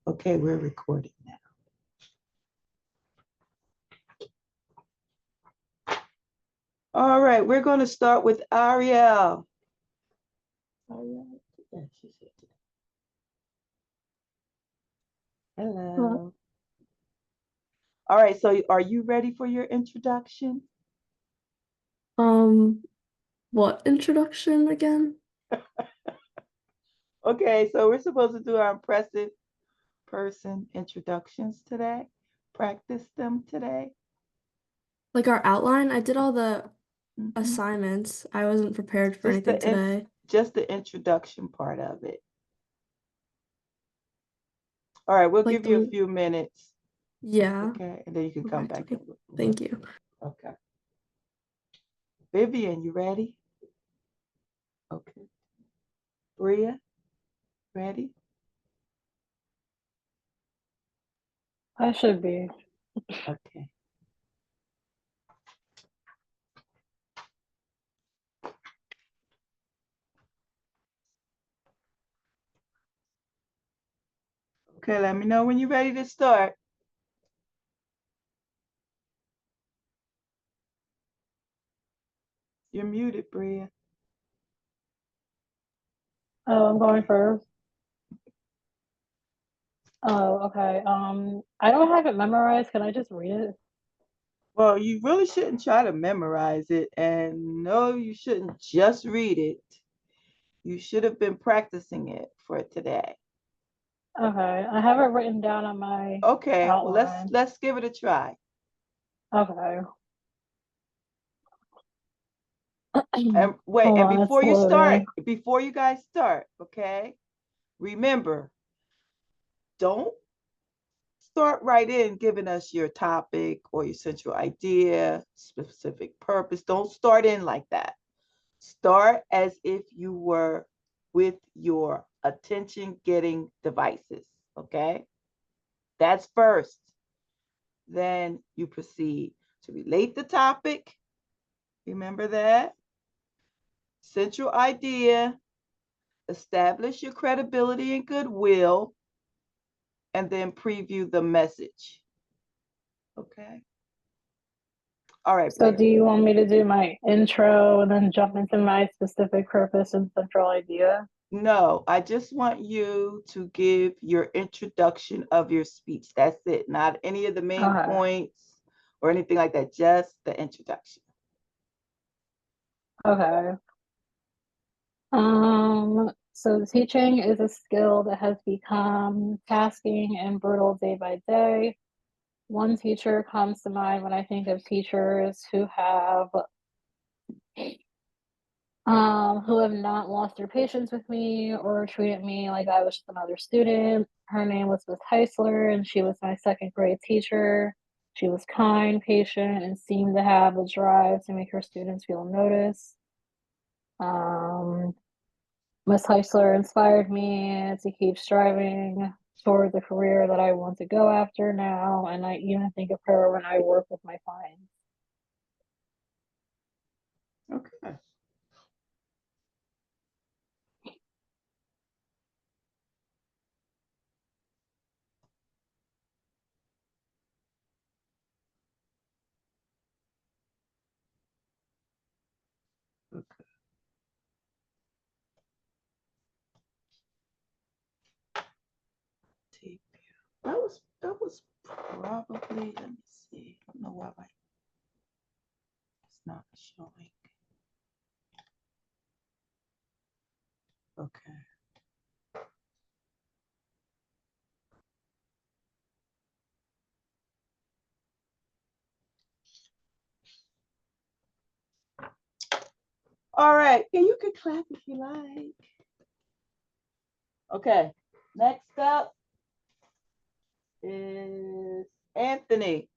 Okay, we're recording now. All right, we're going to start with Ariel. Ariel, yeah, she's here today. Hello. All right, so are you ready for your introduction? What introduction again? Okay, so we're supposed to do our impressive person introductions today. Practice them today. Like our outline? I did all the Mhm. assignments. I wasn't prepared for Just anything today. just the introduction part of it. All right, we'll Like give you a the, few minutes. yeah. Okay, and then you can come Okay. back Okay. and Thank you. okay. Vivian, you ready? Okay. Bria, ready? I should be. Okay. Okay, let me know when you're ready to start. You're muted, Bria. Oh, I'm going first. Oh, okay. I don't have it memorized. Can I just read it? Well, you really shouldn't try to memorize it, and no, you shouldn't just read it. You should have been practicing it for today. Okay. I have it written down on my Okay, well outline. let's give it a try. Okay. And wait, Hold and on, it's loading. before you guys start, okay? Remember, don't start right in giving us your topic or your central idea, specific purpose. Don't start in like that. Start as if you were with your attention getting devices, okay? That's first. Then you proceed to relate the topic. Remember that? Central idea, establish your credibility and goodwill, and then preview the message. Okay? All right, So Bria. do you want me to do my intro and then jump into my specific purpose and central idea? No, I just want you to give your introduction of your speech. That's it. Not any of the main Okay. points or anything like that. Just the introduction. Okay. So teaching is a skill that has become tasking and brutal day by day. One teacher comes to mind when I think of teachers who have not lost their patience with me or treated me like I was just another student. Her name was Miss Heisler, and she was my second grade teacher. She was kind, patient, and seemed to have a drive to make her students feel noticed. Um, Miss Heisler inspired me to keep striving toward the career that I want to go after now, and I even think of her when I work with my clients. Okay. Okay. That was probably, let me see. I don't know why it's not showing. Okay. All right. And you can clap if you like. Okay. Next up is Anthony.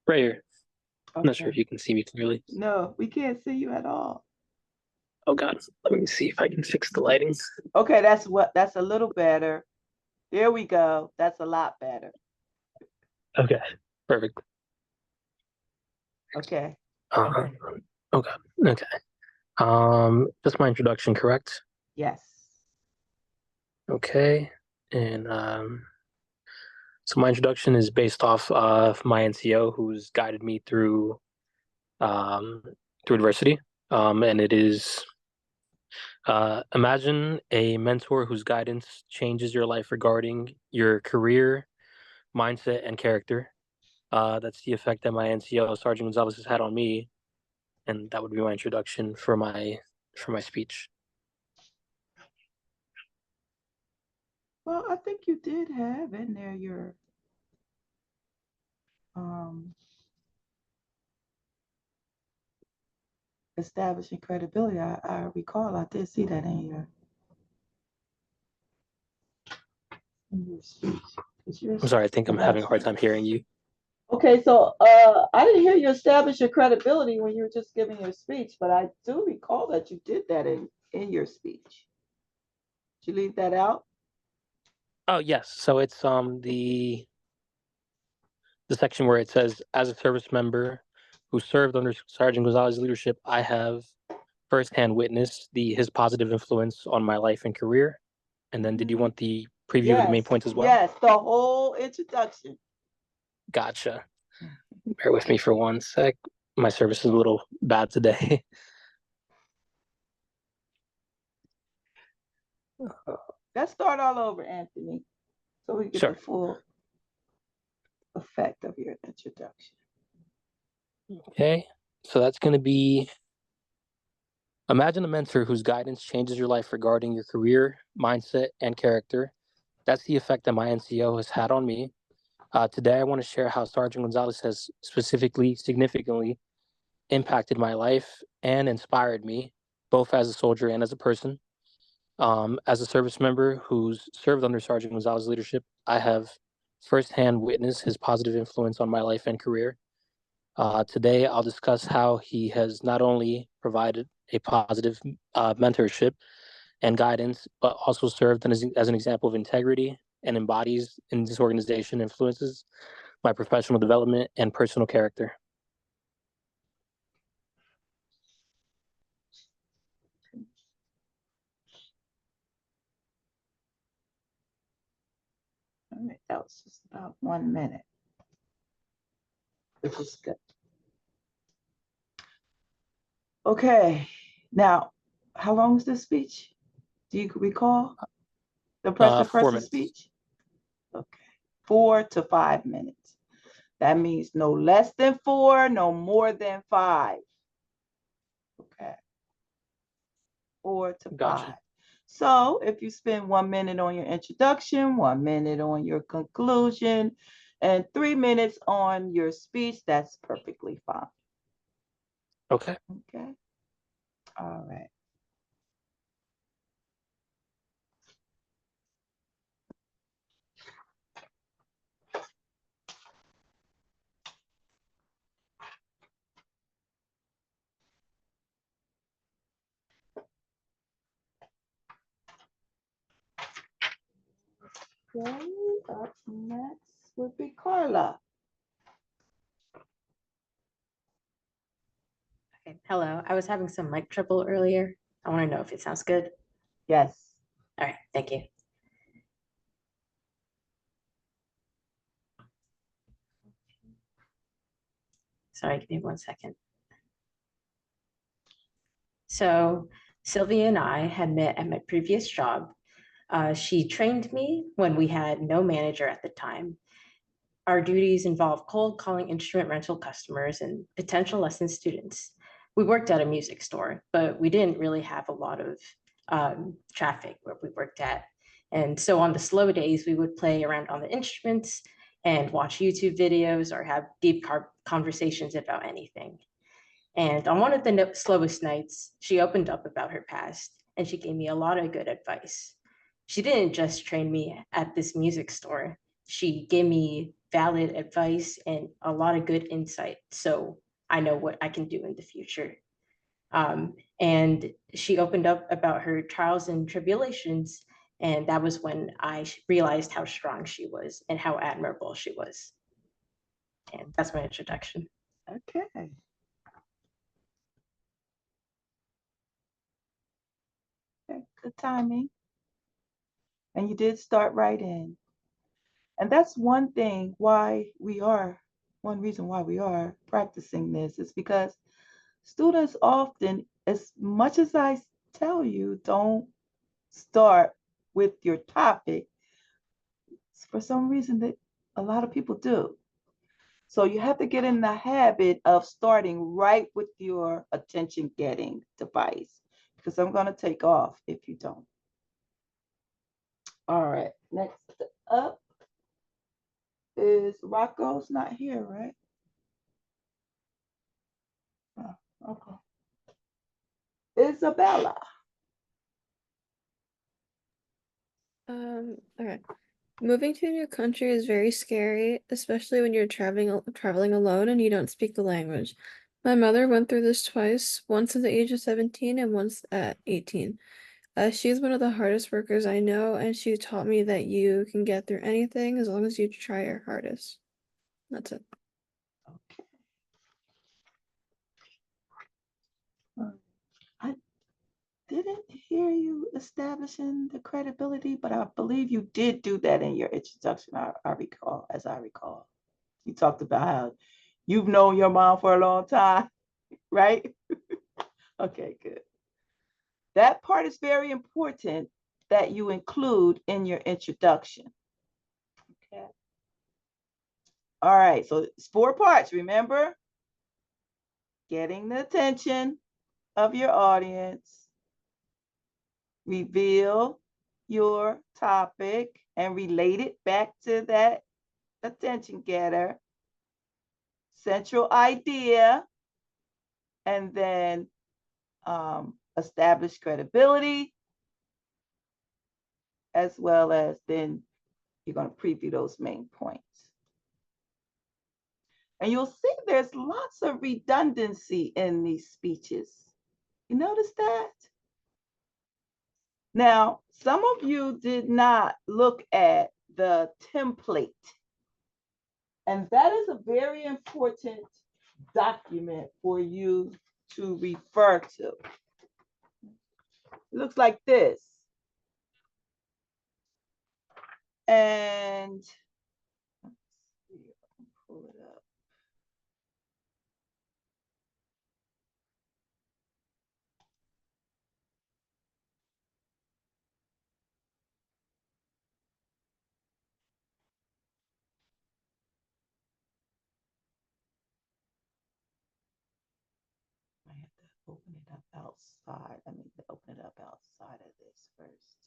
Right here. I'm not sure if Okay. you can see me clearly. No, we can't see you at all. Oh God, let me see if I can fix the lighting. Okay, that's a little better. There we go. That's a lot better. Okay, perfect. Okay. Uh, okay. Okay. Just my introduction, correct? Yes. Okay. And so my introduction is based off of my NCO, who's guided me um, through adversity. And it is imagine a mentor whose guidance changes your life regarding your career, mindset, and character. That's the effect that my NCO, Sergeant Gonzalez, has had on me, and that would be my introduction for my speech. Well, I think you did have in there your um, establishing credibility. I recall I did see that in your speech. I'm sorry, I think I'm having a hard time hearing you. Okay, so I didn't hear you establish your credibility when you were just giving your speech, but I do recall that you did that in your speech. Did you leave that out? Oh yes, so it's the section where it says, as a service member who served under Sergeant Gonzalez's leadership, I have firsthand witnessed his positive influence on my life and career. And then, did you want the preview of the main points as well? Yes, the whole introduction. Gotcha. Bear with me for one sec. My service is a little bad today. Let's start all over, Anthony, so we get Sure. the full effect of your introduction. Okay, so that's going to be, imagine a mentor whose guidance changes your life regarding your career, mindset, and character. That's the effect that my NCO has had on me. Today, I want to share how Sergeant Gonzalez has significantly impacted my life and inspired me, both as a soldier and as a person. As a service member who's served under Sergeant Gonzalez's leadership, I have firsthand witnessed his positive influence on my life and career. Today, I'll discuss how he has not only provided a positive mentorship and guidance, but also served as an example of integrity and embodies in this organization influences my professional development and personal character. All right, that was just about 1 minute, which is good. Okay, now, how long is this speech? Do you recall the 4 person minutes. speech? Okay, 4 to 5 minutes. That means no less than 4, no more than 5. Okay, 4 to 5. Gotcha. So if you spend 1 minute on your introduction, 1 minute on your conclusion, and 3 minutes on your speech, that's perfectly fine. Okay. Okay. All right. Okay, up next would be Carla. Okay, hello. I was having some mic trouble earlier. I want to know if it sounds good. Yes. All right, thank you. Sorry, give me 1 second. So Sylvia and I had met at my previous job. She trained me when we had no manager at the time. Our duties involved cold calling instrument rental customers and potential lesson students. We worked at a music store, but we didn't really have a lot of traffic where we worked at. And so on the slow days, we would play around on the instruments and watch YouTube videos or have deep conversations about anything. And on one of the slowest nights, she opened up about her past and she gave me a lot of good advice. She didn't just train me at this music store. She gave me valid advice and a lot of good insight. So I know what I can do in the future. And she opened up about her trials and tribulations. And that was when I realized how strong she was and how admirable she was. And that's my introduction. Okay. good timing. And you did start right in. And that's one reason why we are practicing this is because students often, as much as I tell you, don't start with your topic, for some reason that a lot of people do. So you have to get in the habit of starting right with your attention getting device, because I'm going to take off if you don't. All right, next up is Rocco's not here, right? Oh, okay. Isabella. Okay. Moving to a new country is very scary, especially when you're traveling alone and you don't speak the language. My mother went through this twice, once at the age of 17 and once at 18. She's one of the hardest workers I know, and she taught me that you can get through anything as long as you try your hardest. That's it. Okay. I didn't hear you establishing the credibility, but I believe you did do that in your introduction. I recall, as I recall. You talked about how you've known your mom for a long time, right? Okay, good. That part is very important that you include in your introduction. Okay. All right, so it's 4 parts, remember? Getting the attention of your audience, reveal your topic and relate it back to that attention getter, central idea, and then establish credibility, as well as then you're going to preview those main points. And you'll see there's lots of redundancy in these speeches. You notice that? Now, some of you did not look at the template. And that is a very important document for you to refer to. It looks like this. And let's see if I can pull it up. I have to open it up outside. I need to open it up outside of this first.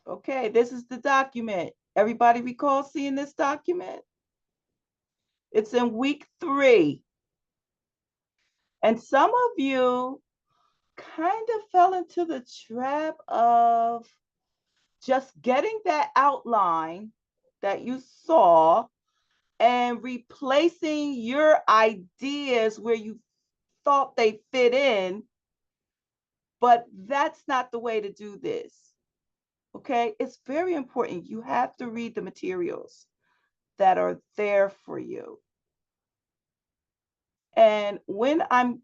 Okay, this is the document. Everybody recall seeing this document? It's in week 3. And some of you kind of fell into the trap of just getting that outline that you saw and replacing your ideas where you thought they fit in, but that's not the way to do this. Okay, it's very important. You have to read the materials that are there for you. And when I'm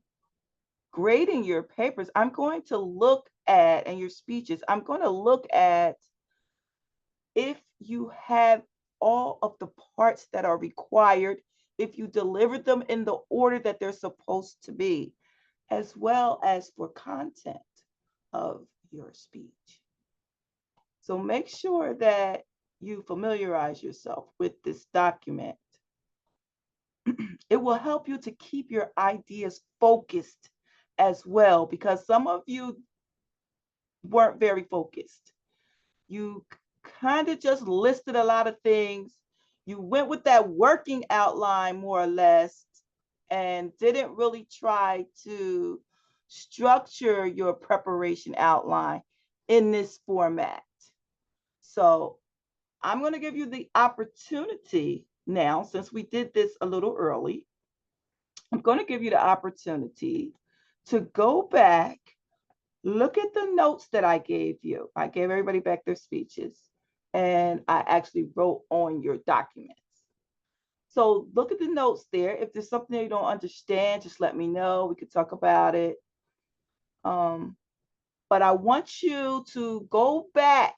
grading your papers, I'm going to look at, and your speeches, I'm going to look at if you have all of the parts that are required, if you deliver them in the order that they're supposed to be, as well as for content of your speech. So make sure that you familiarize yourself with this document, it will help you to keep your ideas focused as well, because some of you weren't very focused. You kind of just listed a lot of things. You went with that working outline more or less and didn't really try to structure your preparation outline in this format. So I'm going to give you the opportunity now, since we did this a little early, I'm going to give you the opportunity to go back, look at the notes that I gave you. I gave everybody back their speeches, and I actually wrote on your documents. So look at the notes there. If there's something you don't understand, just let me know. We could talk about it. But I want you to go back,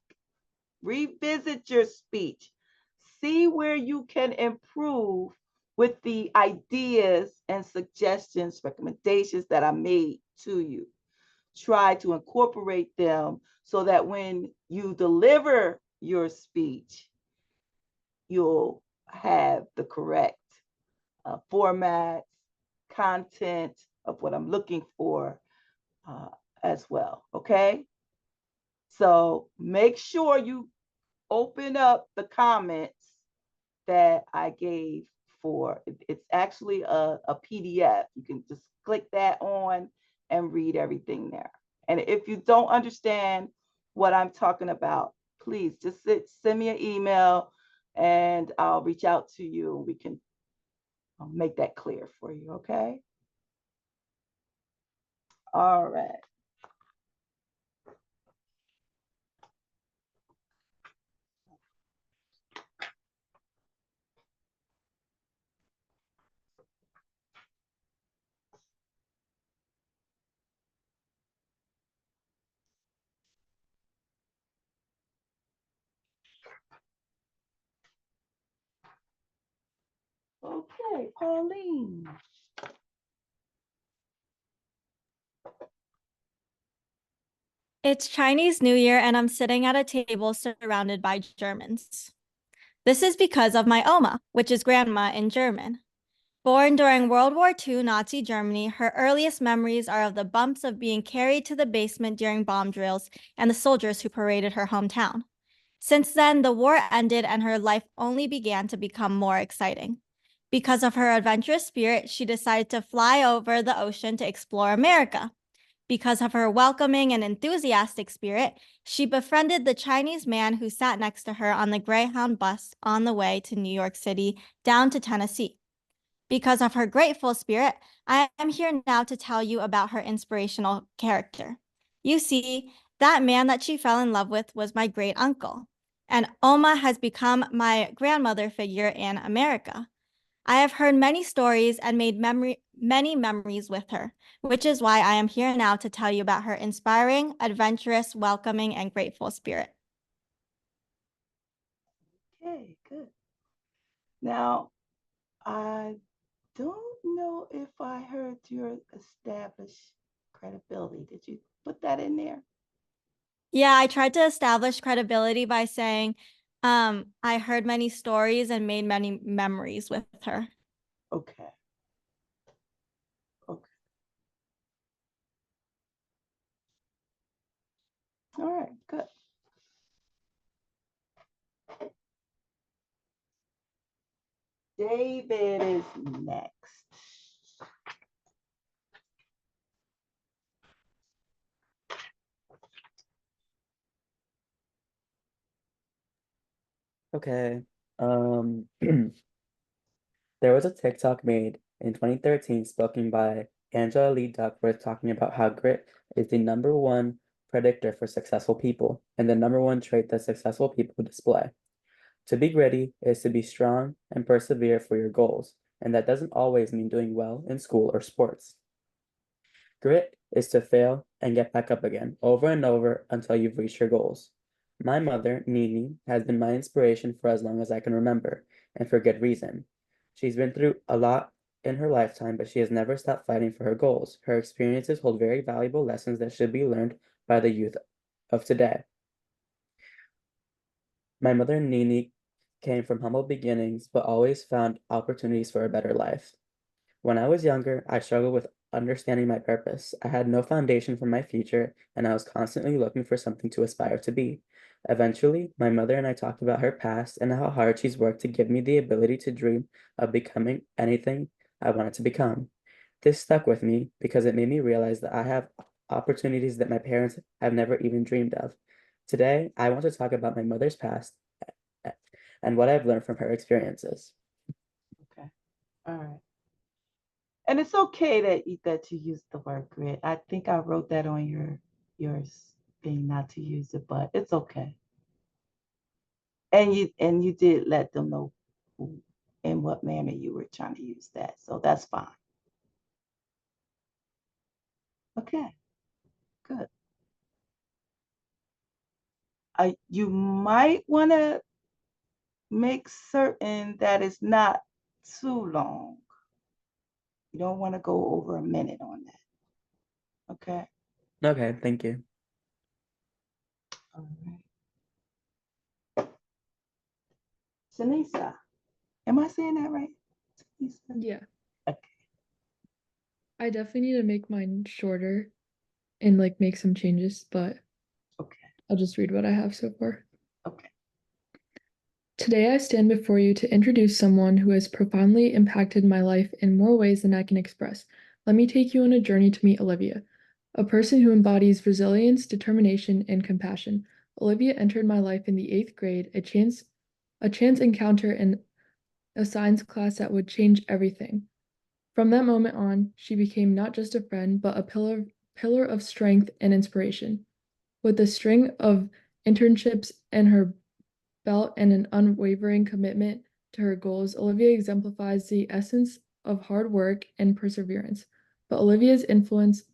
revisit your speech, see where you can improve with the ideas and suggestions, recommendations that I made to you. Try to incorporate them so that when you deliver your speech, you'll have the correct format, content of what I'm looking for as well, okay? So make sure you open up the comments that I gave for, it's actually a PDF. You can just click that on and read everything there. And if you don't understand what I'm talking about, please just send me an email and I'll reach out to you and we can make that clear for you, okay? All right. Okay, Pauline. It's Chinese New Year and I'm sitting at a table surrounded by Germans. This is because of my Oma, which is grandma in German. Born during World War II Nazi Germany, her earliest memories are of the bumps of being carried to the basement during bomb drills and the soldiers who paraded her hometown. Since then, the war ended and her life only began to become more exciting. Because of her adventurous spirit, she decided to fly over the ocean to explore America. Because of her welcoming and enthusiastic spirit, she befriended the Chinese man who sat next to her on the Greyhound bus on the way to New York City down to Tennessee. Because of her grateful spirit, I am here now to tell you about her inspirational character. You see, that man that she fell in love with was my great uncle, and Oma has become my grandmother figure in America. I have heard many stories and made many memories with her, which is why I am here now to tell you about her inspiring, adventurous, welcoming, and grateful spirit. Okay, good. Now, I don't know if I heard your established credibility. Did you put that in there? Yeah, I tried to establish credibility by saying, I heard many stories and made many memories with her. Okay. Okay. All right, good. David is next. Okay. There was a TikTok made in 2013 spoken by Angela Lee Duckworth talking about how grit is the #1 predictor for successful people and the #1 trait that successful people display. To be gritty is to be strong and persevere for your goals, and that doesn't always mean doing well in school or sports. Grit is to fail and get back up again over and over until you've reached your goals. My mother, Nini, has been my inspiration for as long as I can remember, and for good reason. She's been through a lot in her lifetime, but she has never stopped fighting for her goals. Her experiences hold very valuable lessons that should be learned by the youth of today. My mother, Nini, came from humble beginnings, but always found opportunities for a better life. When I was younger, I struggled with understanding my purpose. I had no foundation for my future, and I was constantly looking for something to aspire to be. Eventually, my mother and I talked about her past and how hard she's worked to give me the ability to dream of becoming anything I wanted to become. This stuck with me because it made me realize that I have opportunities that my parents have never even dreamed of. Today, I want to talk about my mother's past and what I've learned from her experiences. Okay. All right. And it's okay that you use the word grit. I think I wrote that on your thing not to use it, but it's okay. And you did let them know in what manner you were trying to use that. So that's fine. Okay, good. You might want to make certain that it's not too long. You don't want to go over a minute on that. Okay. Okay, thank you. All right. Sanisa, am I saying that right? Sanisa? Yeah, Okay. I definitely need to make mine shorter and like make some changes, but Okay. I'll just read what I have so far. Okay. Today I stand before you to introduce someone who has profoundly impacted my life in more ways than I can express. Let me take you on a journey to meet Olivia, a person who embodies resilience, determination, and compassion. Olivia entered my life in the 8th grade, a chance encounter in a science class that would change everything. From that moment on, she became not just a friend, but a pillar of strength and inspiration. With a string of internships in her belt and an unwavering commitment to her goals, Olivia exemplifies the essence of hard work and perseverance. But Olivia's influence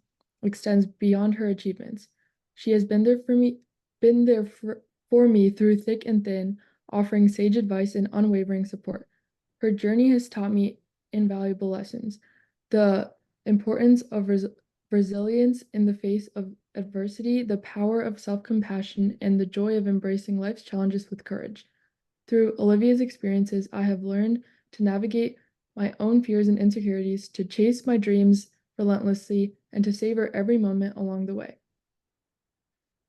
extends beyond her achievements. She has been there for me through thick and thin, offering sage advice and unwavering support. Her journey has taught me invaluable lessons. The importance of resilience in the face of adversity, the power of self-compassion, and the joy of embracing life's challenges with courage. Through Olivia's experiences, I have learned to navigate my own fears and insecurities, to chase my dreams relentlessly, and to savor every moment along the way.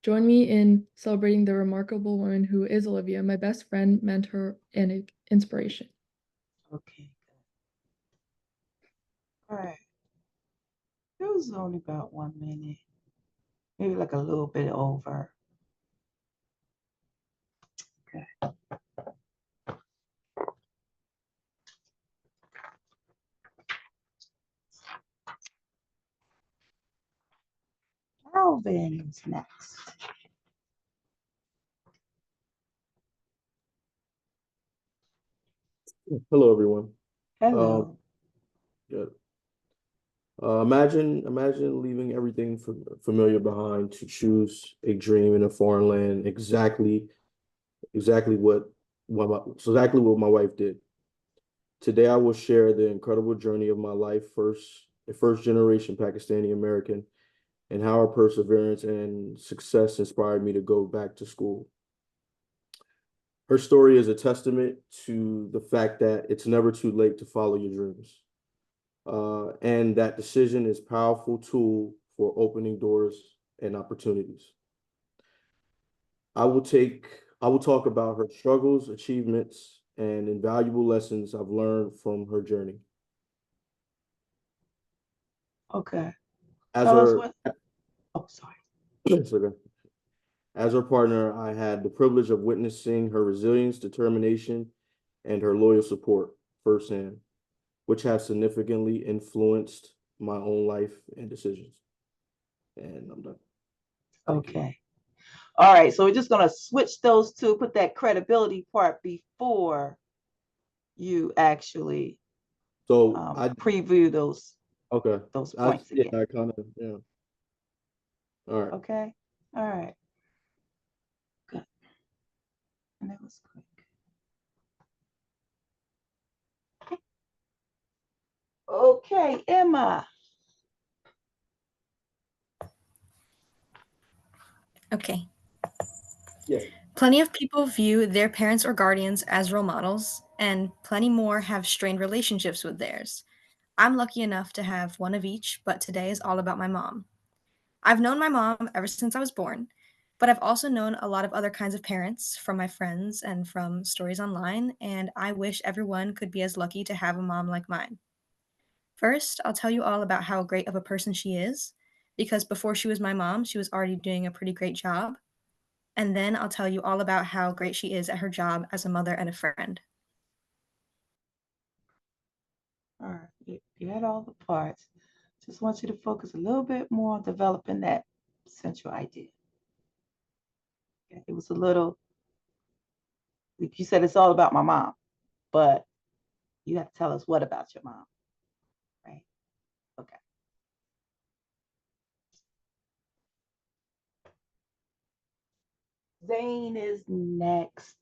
Join me in celebrating the remarkable woman who is Olivia, my best friend, mentor, and inspiration. Okay. All right. It was only about 1 minute, maybe like a little bit over. Okay. Alvin is next. Hello, everyone. Hello. Yeah. Imagine leaving everything familiar behind to choose a dream in a foreign land. Exactly what my wife did. Today, I will share the incredible journey of my life, a first generation Pakistani American, and how her perseverance and success inspired me to go back to school. Her story is a testament to the fact that it's never too late to follow your dreams. And that decision is a powerful tool for opening doors and opportunities. I will talk about her struggles, achievements, and invaluable lessons I've learned from her journey. Okay. As Tell us her, what. Oh, sorry. it's okay. As her partner, I had the privilege of witnessing her resilience, determination, and her loyal support firsthand, which have significantly influenced my own life and decisions. And I'm done. Thank you. Okay. All right. So we're just going to switch those two, put that credibility part before you actually So preview those okay. points again. I kind of, yeah. All right. Okay. All right. Good. And that was quick. Okay, Emma. Okay. Yeah. Plenty of people view their parents or guardians as role models, and plenty more have strained relationships with theirs. I'm lucky enough to have one of each, but today is all about my mom. I've known my mom ever since I was born, but I've also known a lot of other kinds of parents from my friends and from stories online, and I wish everyone could be as lucky to have a mom like mine. First, I'll tell you all about how great of a person she is, because before she was my mom, she was already doing a pretty great job. And then I'll tell you all about how great she is at her job as a mother and a friend. All right, you had all the parts. Just want you to focus a little bit more on developing that central idea. Okay, it was a little, like you said, it's all about my mom, but you have to tell us what about your mom, right? Okay. Zane is next.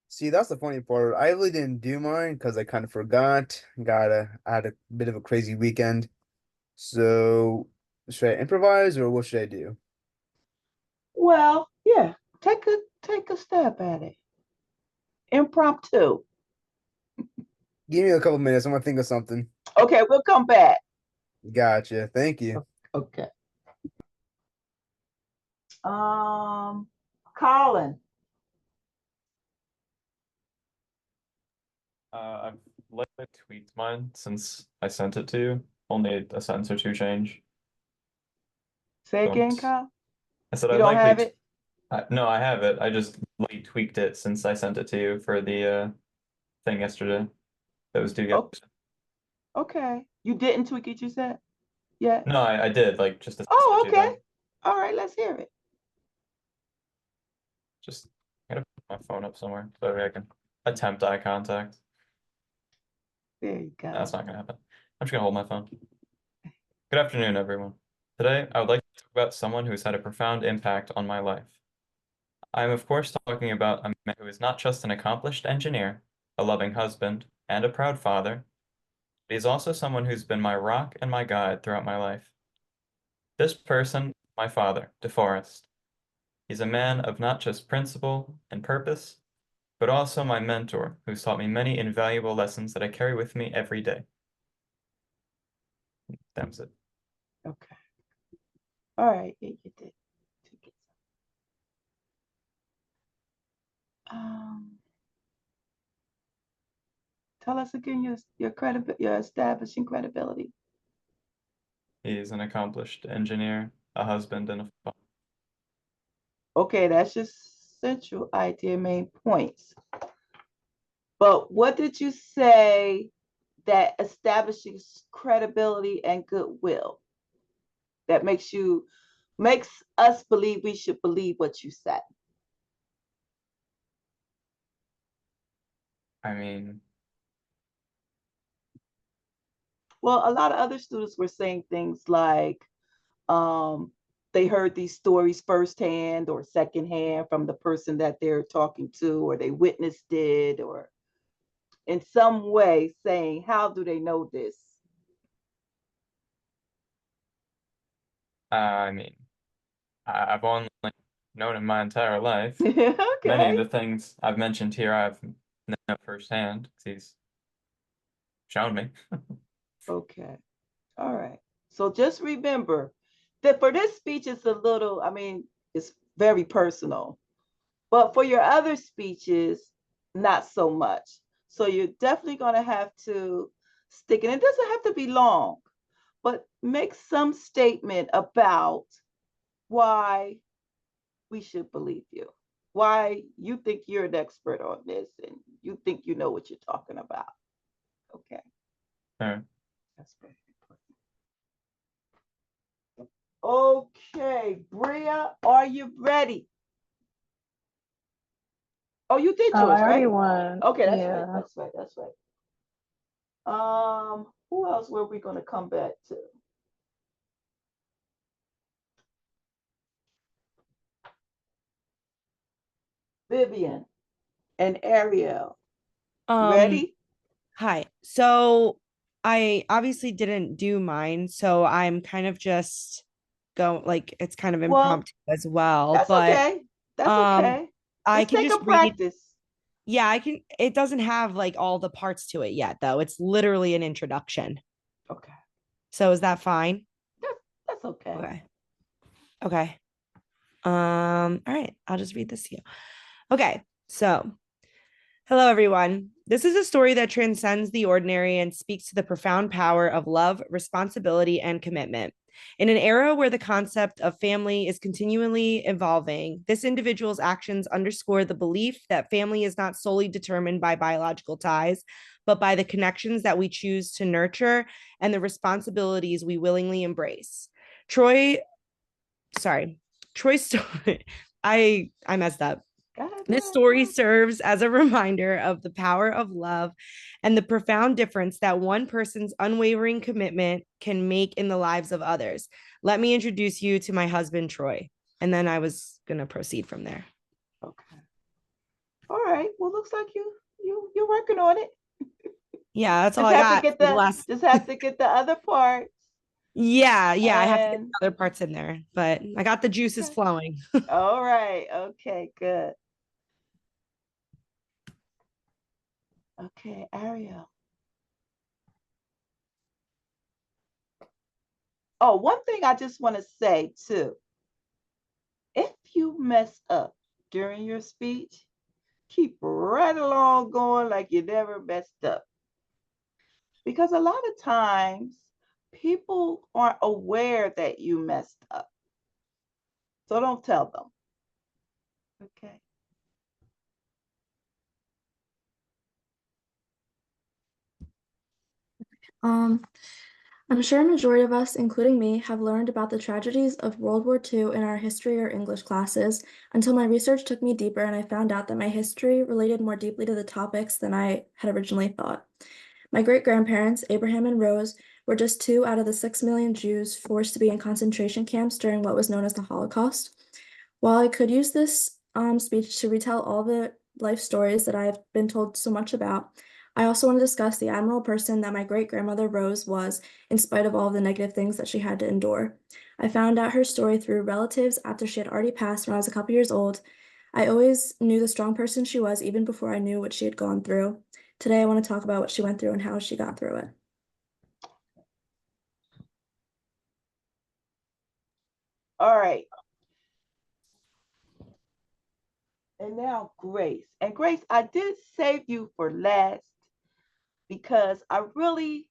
See, that's the funny part. I really didn't do mine because I kind of forgot. I had a bit of a crazy weekend. So should I improvise or what should I do? Well, yeah, take a stab at it. Impromptu. Give me a couple minutes. I'm gonna think of something. Okay, we'll come back. Gotcha. Thank you. Okay. Colin. I've likely tweaked mine since I sent it to you. Only a sentence or two change. Say again, Don't- Kyle. I said You I don't likely. have it? No, I have it. I just lightly tweaked it since I sent it to you for the thing yesterday. That was due Oh. yesterday. Okay. You didn't tweak it, you said? Yeah. No, I did, like just a Oh, second or two okay. ago. All right, let's hear it. Just I gotta put my phone up somewhere so that I can attempt eye contact. There you go. That's not gonna happen. I'm just gonna hold my phone. Good afternoon, everyone. Today, I would like to talk about someone who has had a profound impact on my life. I am, of course, talking about a man who is not just an accomplished engineer, a loving husband, and a proud father, but he's also someone who's been my rock and my guide throughout my life. This person, my father, DeForest. He's a man of not just principle and purpose, but also my mentor, who's taught me many invaluable lessons that I carry with me every day. That's it. Okay. All right, yeah, you did. Tell us again your establishing credibility. He's an accomplished engineer, a husband, and a father. Okay, that's your central idea, main points. But what did you say that establishes credibility and goodwill? That makes us believe we should believe what you said. I mean, Well, a lot of other students were saying things like they heard these stories firsthand or secondhand from the person that they're talking to, or they witnessed it, or in some way saying, how do they know this? I mean, I've only known in my entire life. Many of Okay. the things I've mentioned here, I've known firsthand because he's shown me. Okay. All right. So just remember that for this speech, it's a little, I mean, it's very personal. But for your other speeches, not so much. So you're definitely going to have to stick it. It doesn't have to be long, but make some statement about why we should believe you, why you think you're an expert on this and you think you know what you're talking about. Okay. All right. That's very important. Okay, Bria, are you ready? Oh, you did Oh, yours, I already right? won. Okay, that's Yeah. right. That's right. Who else were we gonna come back to? Vivian and Ariel. Ready? Hi. So I obviously didn't do mine, so I'm kind of just go like it's kind of Well, impromptu as well, that's but okay. That's um okay. I Just can take just a read. practice. Yeah, I can. It doesn't have like all the parts to it yet, though. It's literally an introduction. Okay. So is that fine? That's okay. Okay. Okay. All right. I'll just read this to you. Okay. So, hello, everyone. This is a story that transcends the ordinary and speaks to the profound power of love, responsibility, and commitment. In an era where the concept of family is continually evolving, this individual's actions underscore the belief that family is not solely determined by biological ties, but by the connections that we choose to nurture and the responsibilities we willingly embrace. Troy's story, I messed up. This story serves as a reminder of the power of love and the profound difference that one person's unwavering commitment can make in the lives of others. Let me introduce you to my husband, Troy. And then I was going to proceed from there. Okay. All right. Well, looks like you're working on it. Yeah, that's all Just I have to got. get for the the last... just have to get the other parts. Yeah, I have to get And the other parts in there, but I got the juices okay. flowing. All right. Okay, good. Okay, Ariel. Oh, one thing I just want to say too. If you mess up during your speech, keep right along going like you never messed up. Because a lot of times people aren't aware that you messed up. So don't tell them. Okay. I'm sure a majority of us, including me, have learned about the tragedies of World War II in our history or English classes until my research took me deeper and I found out that my history related more deeply to the topics than I had originally thought. My great-grandparents, Abraham and Rose, were just 2 out of the 6 million Jews forced to be in concentration camps during what was known as the Holocaust. While I could use this speech to retell all the life stories that I've been told so much about, I also want to discuss the admirable person that my great-grandmother Rose was, in spite of all the negative things that she had to endure. I found out her story through relatives after she had already passed when I was a couple years old. I always knew the strong person she was even before I knew what she had gone through. Today I want to talk about what she went through and how she got through it. All right. And now Grace. And Grace, I did save you for last because I really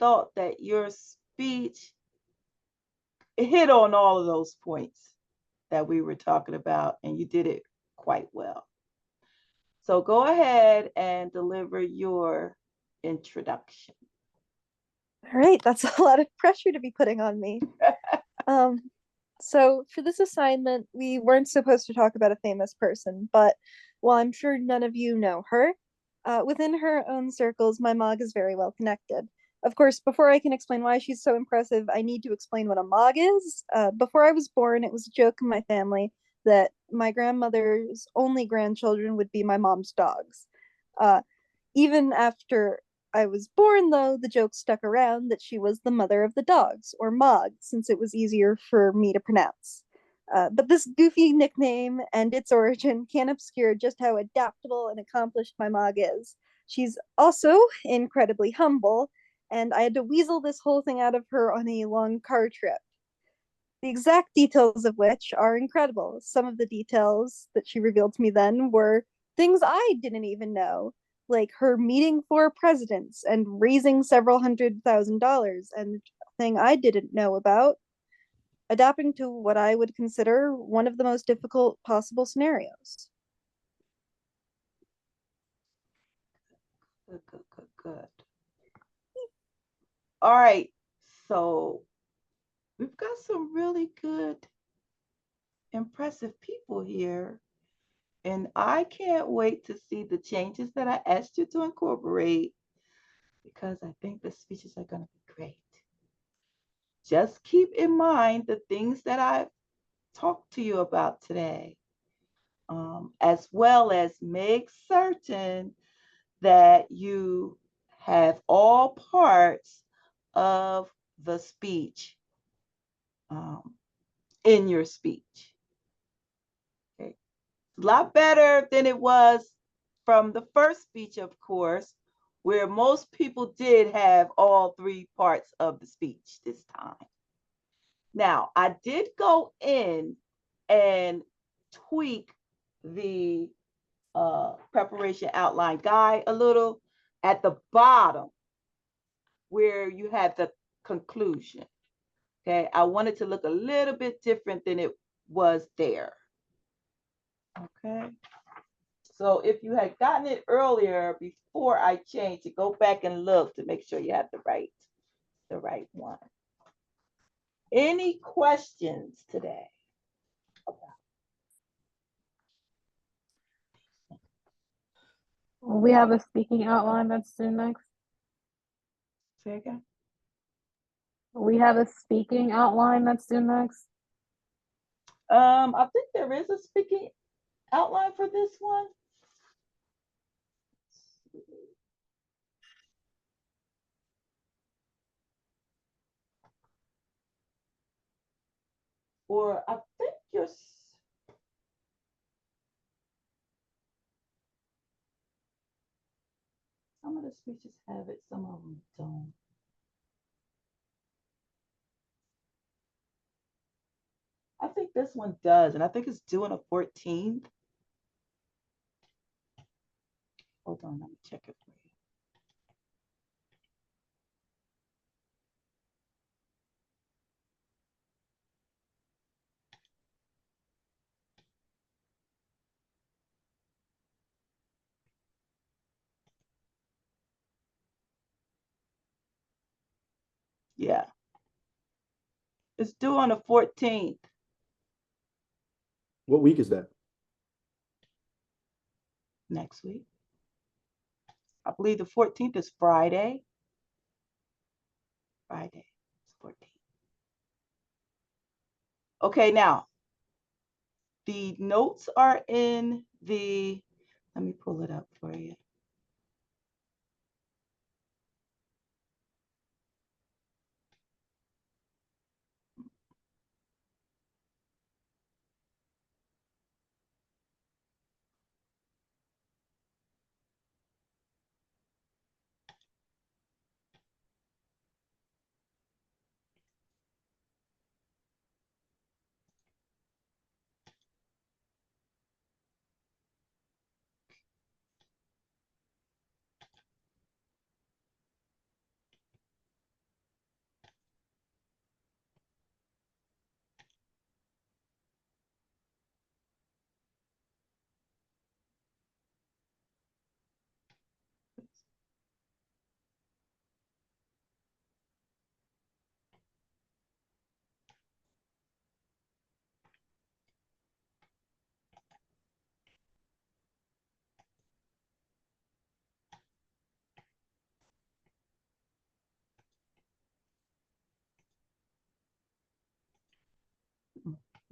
thought that your speech hit on all of those points that we were talking about, and you did it quite well. So go ahead and deliver your introduction. All right, that's a lot of pressure to be putting on me. So for this assignment, we weren't supposed to talk about a famous person, but while I'm sure none of you know her, within her own circles, my Mog is very well connected. Of course, before I can explain why she's so impressive, I need to explain what a Mog is. Before I was born, it was a joke in my family that my grandmother's only grandchildren would be my mom's dogs. Even after I was born, though, the joke stuck around that she was the mother of the dogs, or Mog, since it was easier for me to pronounce. But this goofy nickname and its origin can't obscure just how adaptable and accomplished my Mog is. She's also incredibly humble, and I had to weasel this whole thing out of her on a long car trip. The exact details of which are incredible. Some of the details that she revealed to me then were things I didn't even know, like her meeting 4 presidents and raising several $100,000, and a thing I didn't know about, adapting to what I would consider one of the most difficult possible scenarios. Good. All right, so we've got some really good, impressive people here. And I can't wait to see the changes that I asked you to incorporate because I think the speeches are going to be great. Just keep in mind the things that I've talked to you about today, as well as make certain that you have all parts of the speech in your speech. Okay. A lot better than it was from the first speech, of course, where most people did have all three parts of the speech this time. Now, I did go in and tweak the preparation outline guide a little at the bottom where you have the conclusion. Okay, I wanted to look a little bit different than it was there. Okay, so if you had gotten it earlier before I changed it, go back and look to make sure you have the right one. Any questions today? We have a speaking outline that's due next. Say again. We have a speaking outline that's due next. I think there is a speaking outline for this one. Or I think some of the speeches have it, some of them don't. I think this one does, and I think it's due on the 14th. Hold on, let me check it for you. Yeah. It's due on the 14th. What week is that? Next week. I believe the 14th is Friday. Friday, it's 14th. Okay, now, the notes are in the, let me pull it up for you.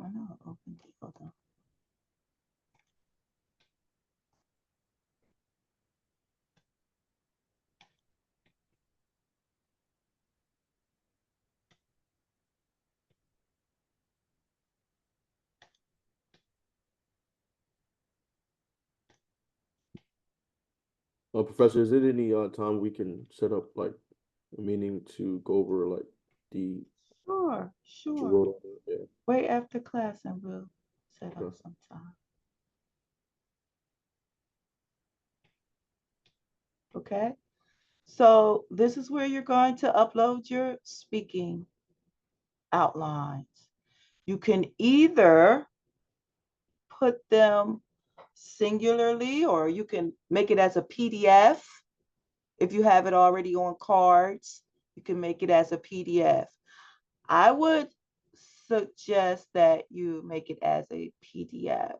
I know I opened it, hold on. Professor, is there any time we can set up like a meeting to go over like the Sure, what you sure. wrote on it? Yeah. Wait after class and we'll set up Okay. some time. Okay, so this is where you're going to upload your speaking outlines. You can either put them singularly or you can make it as a PDF. If you have it already on cards, you can make it as a PDF. I would suggest that you make it as a PDF.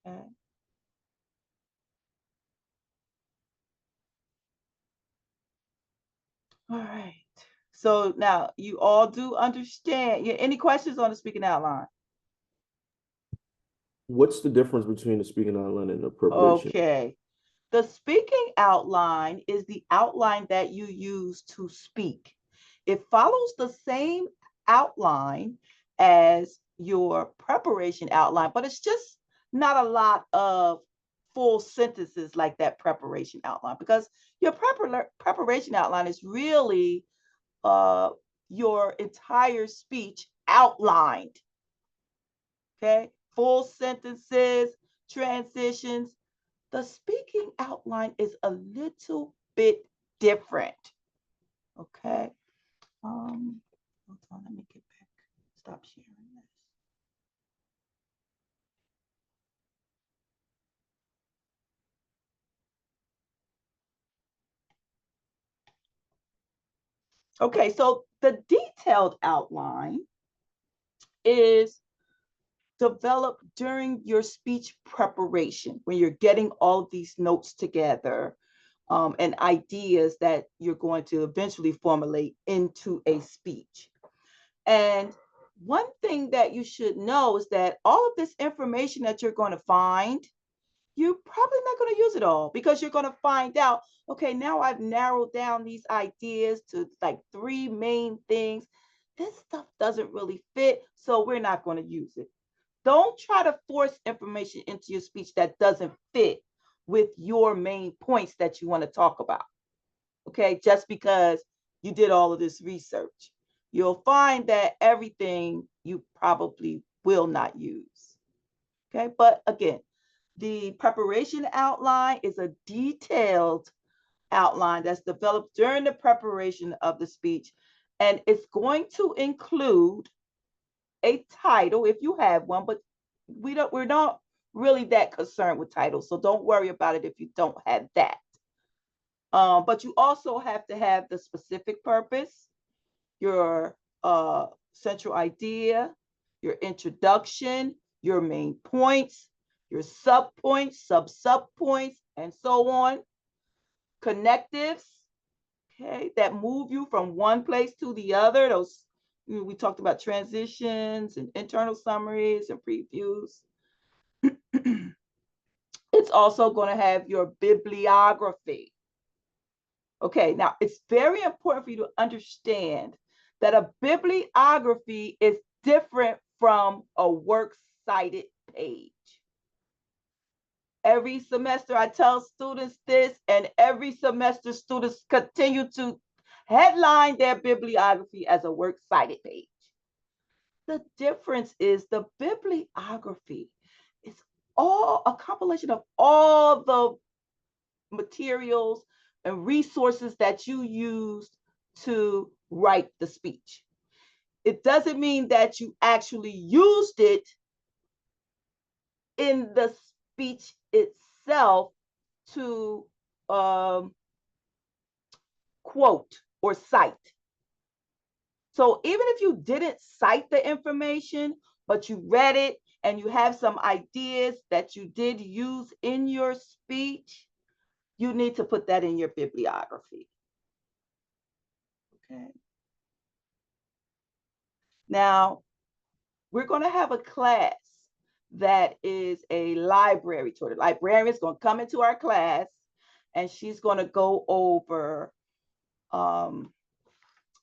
Okay. All right. So now you all do understand. Any questions on the speaking outline? What's the difference between the speaking outline and the preparation? Okay. The speaking outline is the outline that you use to speak. It follows the same outline as your preparation outline, but it's just not a lot of full sentences like that preparation outline, because your preparation outline is really your entire speech outlined. Okay, full sentences, transitions. The speaking outline is a little bit different. Okay. Hold on, let me get back. Stop sharing this. Okay, so the detailed outline is developed during your speech preparation, when you're getting all of these notes together and ideas that you're going to eventually formulate into a speech. And one thing that you should know is that all of this information that you're going to find, you're probably not going to use it all, because you're going to find out, okay, now I've narrowed down these ideas to like 3 main things. This stuff doesn't really fit, so we're not going to use it. Don't try to force information into your speech that doesn't fit with your main points that you want to talk about. Okay, just because you did all of this research, you'll find that everything you probably will not use. Okay, but again, the preparation outline is a detailed outline that's developed during the preparation of the speech, and it's going to include a title if you have one, but we're not really that concerned with titles, so don't worry about it if you don't have that. But you also have to have the specific purpose, your central idea, your introduction, your main points, your subpoints, sub-subpoints, and so on. Connectives, okay, that move you from one place to the other. Those, we talked about transitions and internal summaries and previews. It's also going to have your bibliography. Okay, now it's very important for you to understand that a bibliography is different from a works cited page. Every semester I tell students this, and every semester students continue to headline their bibliography as a works cited page. The difference is the bibliography is all a compilation of all the materials and resources that you used to write the speech. It doesn't mean that you actually used it in the speech itself to quote or cite. So even if you didn't cite the information, but you read it and you have some ideas that you did use in your speech, you need to put that in your bibliography. Okay. Now, we're going to have a class that is a library tour. The librarian is going to come into our class, and she's going to go over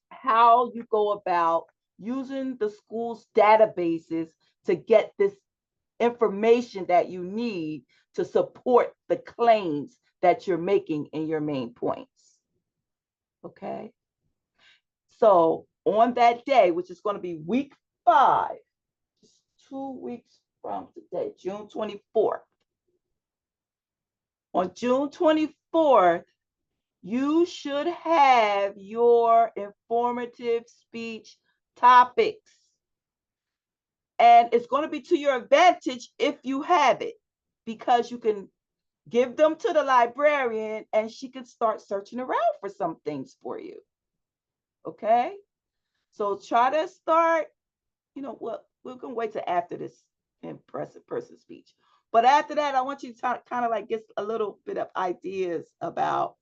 how you go about using the school's databases to get this information that you need to support the claims that you're making in your main points. Okay. So on that day, which is going to be week 5, just 2 weeks from today, June 24th. On June 24th, you should have your informative speech topics. And it's going to be to your advantage if you have it, because you can give them to the librarian and she can start searching around for some things for you. Okay? So try to start, well, we're going to wait till after this impressive person speech. But after that, I want you to kind of like get a little bit of ideas about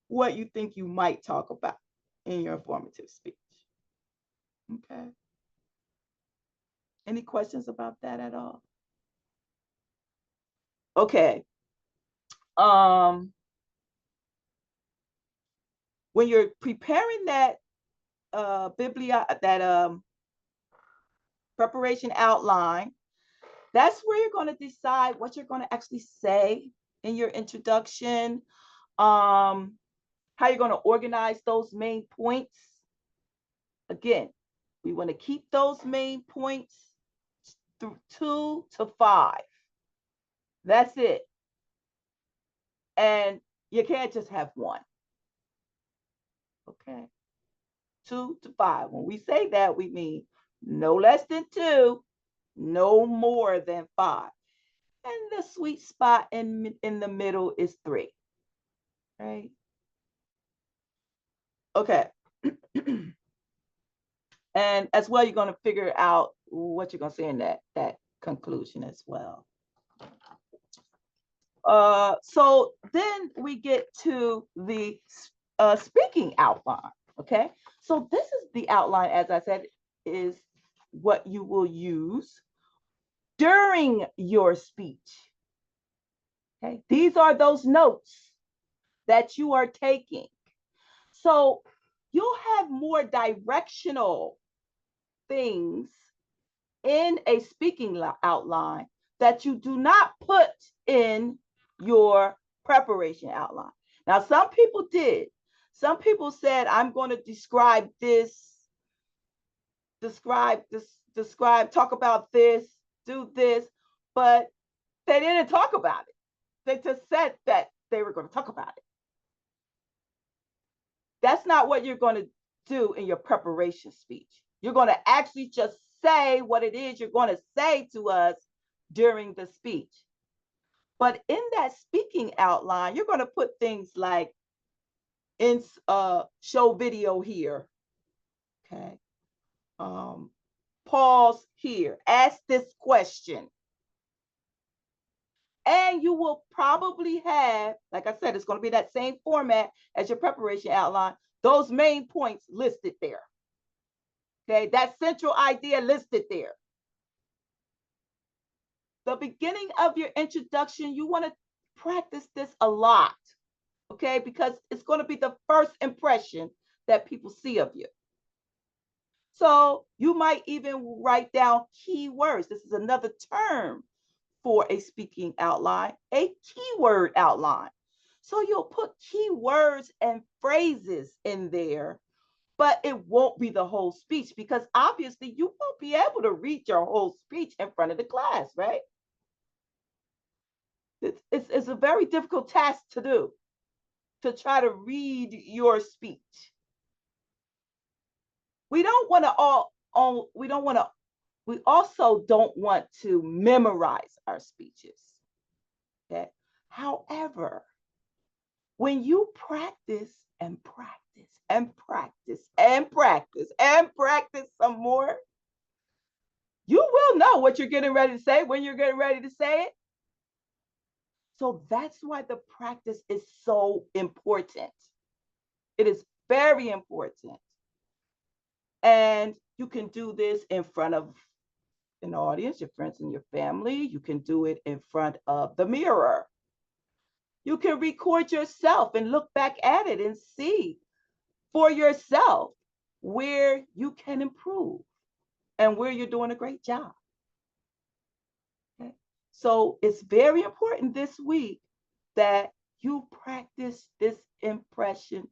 what you think you might talk about in your informative speech. Okay. Any questions about that at all? Okay. When you're preparing that preparation outline, that's where you're going to decide what you're going to actually say in your introduction, how you're going to organize those main points. Again, we want to keep those main points through 2 to 5. That's it. And you can't just have one. Okay. 2 to 5. When we say that, we mean no less than 2, no more than 5. And the sweet spot in the middle is 3. Right? Okay. And as well, you're going to figure out what you're going to say in that conclusion as well. So then we get to the speaking outline. Okay. So this is the outline, as I said, is what you will use during your speech. Okay. These are those notes that you are taking. So you'll have more directional things in a speaking outline that you do not put in your preparation outline. Now, some people did. Some people said, I'm going to describe this, talk about this, do this, but they didn't talk about it. They just said that they were going to talk about it. That's not what you're going to do in your preparation speech. You're going to actually just say what it is you're going to say to us during the speech. But in that speaking outline, you're going to put things like show video here. Okay. Pause here. Ask this question. And you will probably have, like I said, it's going to be that same format as your preparation outline, those main points listed there. Okay, that central idea listed there. The beginning of your introduction, you want to practice this a lot, okay, because it's going to be the first impression that people see of you. So you might even write down keywords. This is another term for a speaking outline, a keyword outline. So you'll put keywords and phrases in there, but it won't be the whole speech because obviously you won't be able to read your whole speech in front of the class, right? It's a very difficult task to do, to try to read your speech. We also don't want to memorize our speeches. Okay. However, when you practice and practice and practice and practice and practice some more, you will know what you're getting ready to say when you're getting ready to say it. So that's why the practice is so important. It is very important. And you can do this in front of an audience, your friends and your family. You can do it in front of the mirror. You can record yourself and look back at it and see for yourself where you can improve and where you're doing a great job. Okay. So it's very important this week that you practice this impressive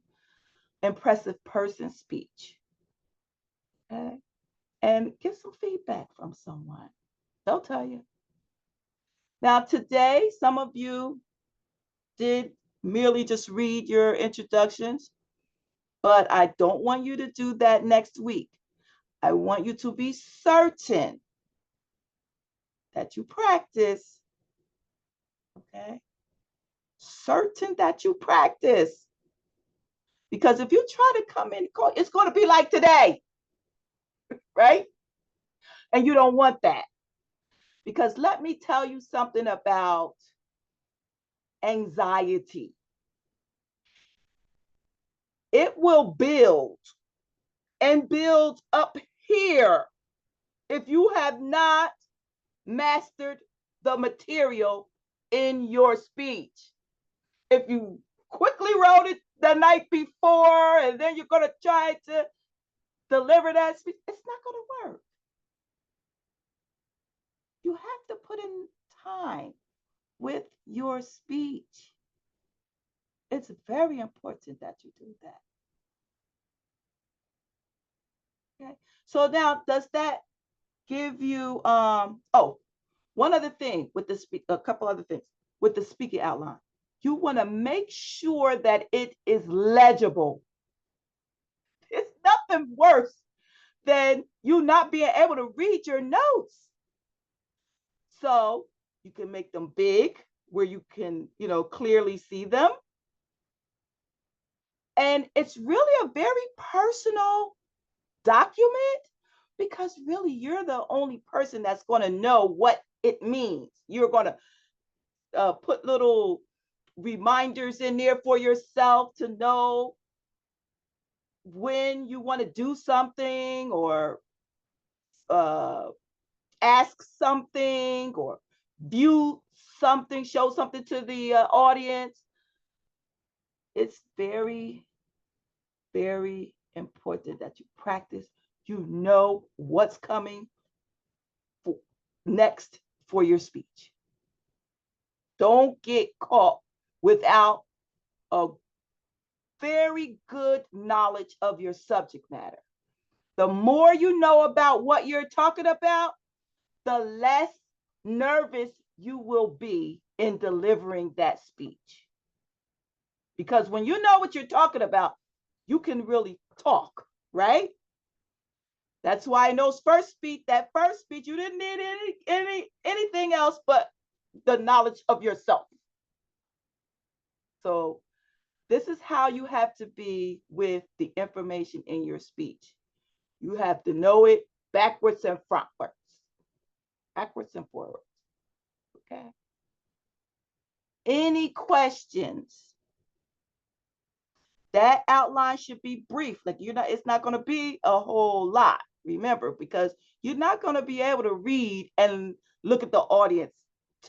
person speech. Okay. And get some feedback from someone. They'll tell you. Now, today, some of you did merely just read your introductions, but I don't want you to do that next week. I want you to be certain that you practice, okay? Certain that you practice. Because if you try to come in, it's going to be like today, right? And you don't want that. Because let me tell you something about anxiety. It will build and build up here if you have not mastered the material in your speech. If you quickly wrote it the night before and then you're going to try to deliver that speech, it's not going to work. You have to put in time with your speech. It's very important that you do that. Okay. So now, does that give you one other thing with the a couple other things with the speaking outline? You want to make sure that it is legible. It's nothing worse than you not being able to read your notes. So you can make them big where you can, clearly see them. And it's really a very personal document because really you're the only person that's going to know what it means. You're going to put little reminders in there for yourself to know when you want to do something or ask something or view something, show something to the audience. It's very, very important that you practice. You know what's coming next for your speech. Don't get caught without a very good knowledge of your subject matter. The more you know about what you're talking about, the less nervous you will be in delivering that speech. Because when you know what you're talking about, you can really talk, right? That's why in those first speech, you didn't need anything else but the knowledge of yourself. So this is how you have to be with the information in your speech. You have to know it backwards and frontwards, backwards and forwards. Okay. Any questions? That outline should be brief. Like it's not going to be a whole lot. Remember, because you're not going to be able to read and look at the audience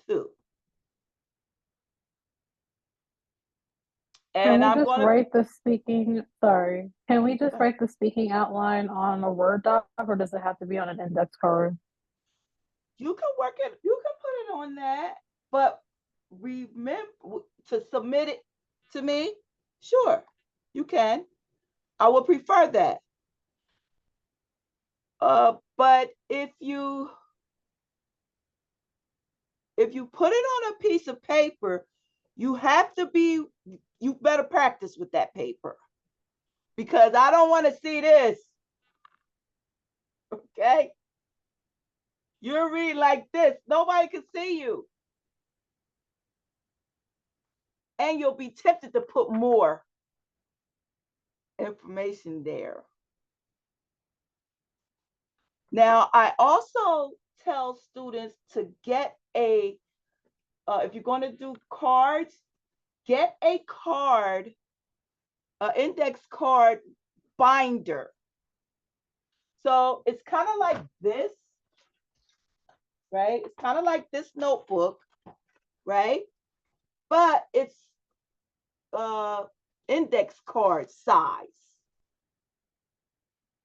too. And I'm just going to write the speaking. Sorry, can we just write the speaking outline on a Word doc, or does it have to be on an index card? You can work it. You can put it on that, but remember to submit it to me. Sure, you can. I would prefer that. But if you put it on a piece of paper, you better practice with that paper because I don't want to see this. Okay? You're reading like this. Nobody can see you. And you'll be tempted to put more information there. Now, I also tell students to get if you're going to do cards, get a card, an index card binder. So it's kind of like this, right? It's kind of like this notebook, right? But it's index card size.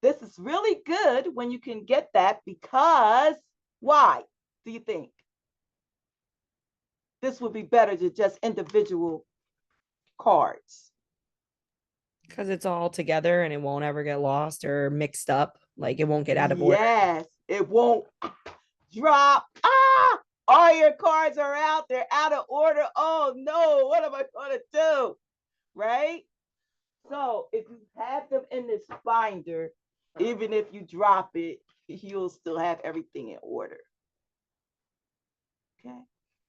This is really good when you can get that because why do you think? This would be better than just individual cards. Because it's all together and it won't ever get lost or mixed up. Like it won't get out of order. Yes, it won't drop. All your cards are out. They're out of order. Oh no, what am I going to do? Right? So if you have them in this binder, even if you drop it, you'll still have everything in order. Okay?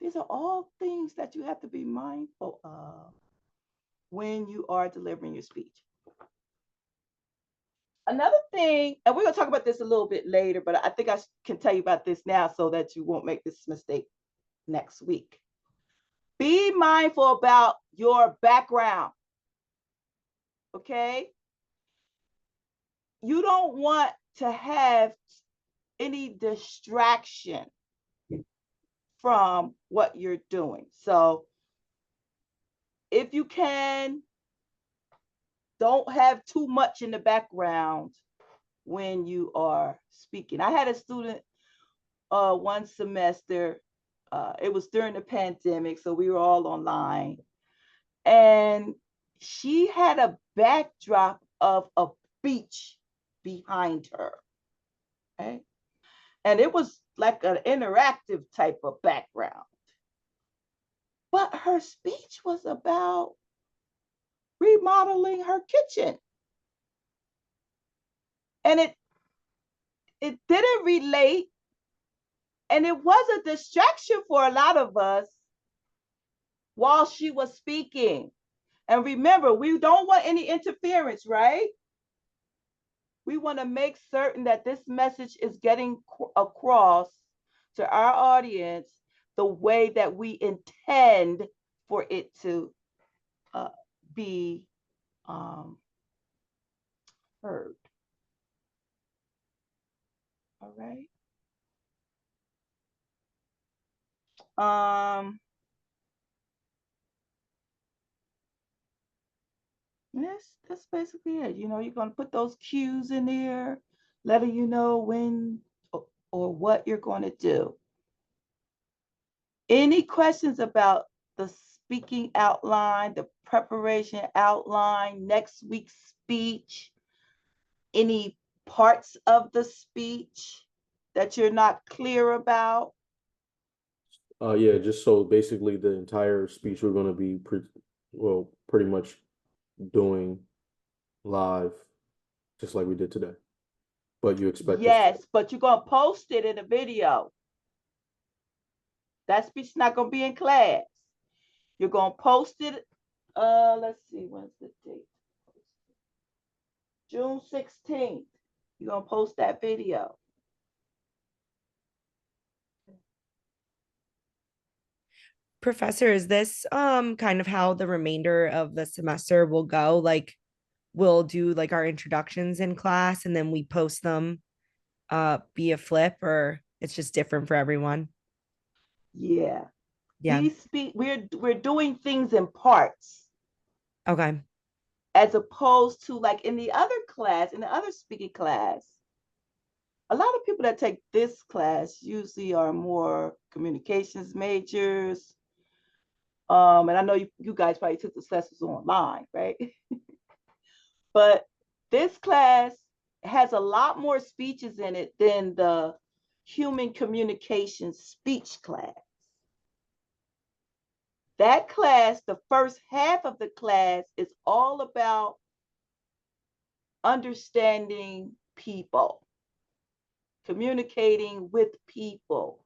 These are all things that you have to be mindful of when you are delivering your speech. Another thing, and we're going to talk about this a little bit later, but I think I can tell you about this now so that you won't make this mistake next week. Be mindful about your background. Okay? You don't want to have any distraction from what you're doing. So if you can, don't have too much in the background when you are speaking. I had a student one semester, it was during the pandemic, so we were all online, and she had a backdrop of a beach behind her. Okay. And it was like an interactive type of background. But her speech was about remodeling her kitchen. And it didn't relate, and it was a distraction for a lot of us while she was speaking. And remember, we don't want any interference, right? We want to make certain that this message is getting across to our audience the way that we intend for it to be heard. All right. That's basically it. You know, you're going to put those cues in there, letting you know when or what you're going to do. Any questions about the speaking outline, the preparation outline, next week's speech, any parts of the speech that you're not clear about? Yeah, just so basically the entire speech we're going to be pretty much doing live, just like we did today. But you expect yes, but you're going to post it in a video. That speech is not going to be in class. You're going to post it. Let's see, when's the date? June 16th. You're going to post that video. Professor, is this kind of how the remainder of the semester will go? Like we'll do like our introductions in class and then we post them via Flip, or it's just different for everyone? Yeah. Yeah. We're doing things in parts. Okay. As opposed to like in the other class, in the other speaking class, a lot of people that take this class usually are more communications majors. And I know you guys probably took the classes online, right? But this class has a lot more speeches in it than the human communication speech class. That class, the first half of the class is all about understanding people, communicating with people.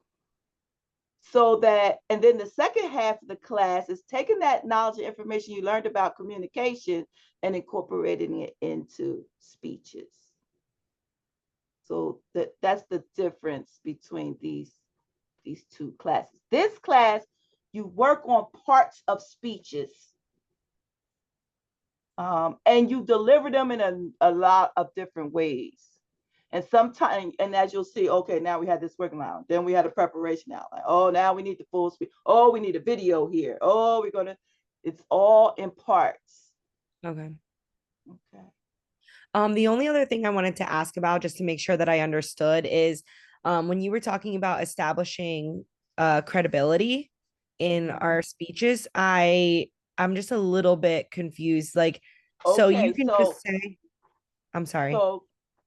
So that, and then the second half of the class is taking that knowledge and information you learned about communication and incorporating it into speeches. So that's the difference between these two classes. This class, you work on parts of speeches, and you deliver them in a lot of different ways. And sometimes, and as you'll see, okay, now we had this working out. Then we had a preparation outline. Oh, now we need the full speech. Oh, we need a video here. Oh, it's all in parts. Okay. Okay. The only other thing I wanted to ask about, just to make sure that I understood, is when you were talking about establishing credibility in our speeches, I'm just a little bit confused. Like, so you can just say, I'm sorry. So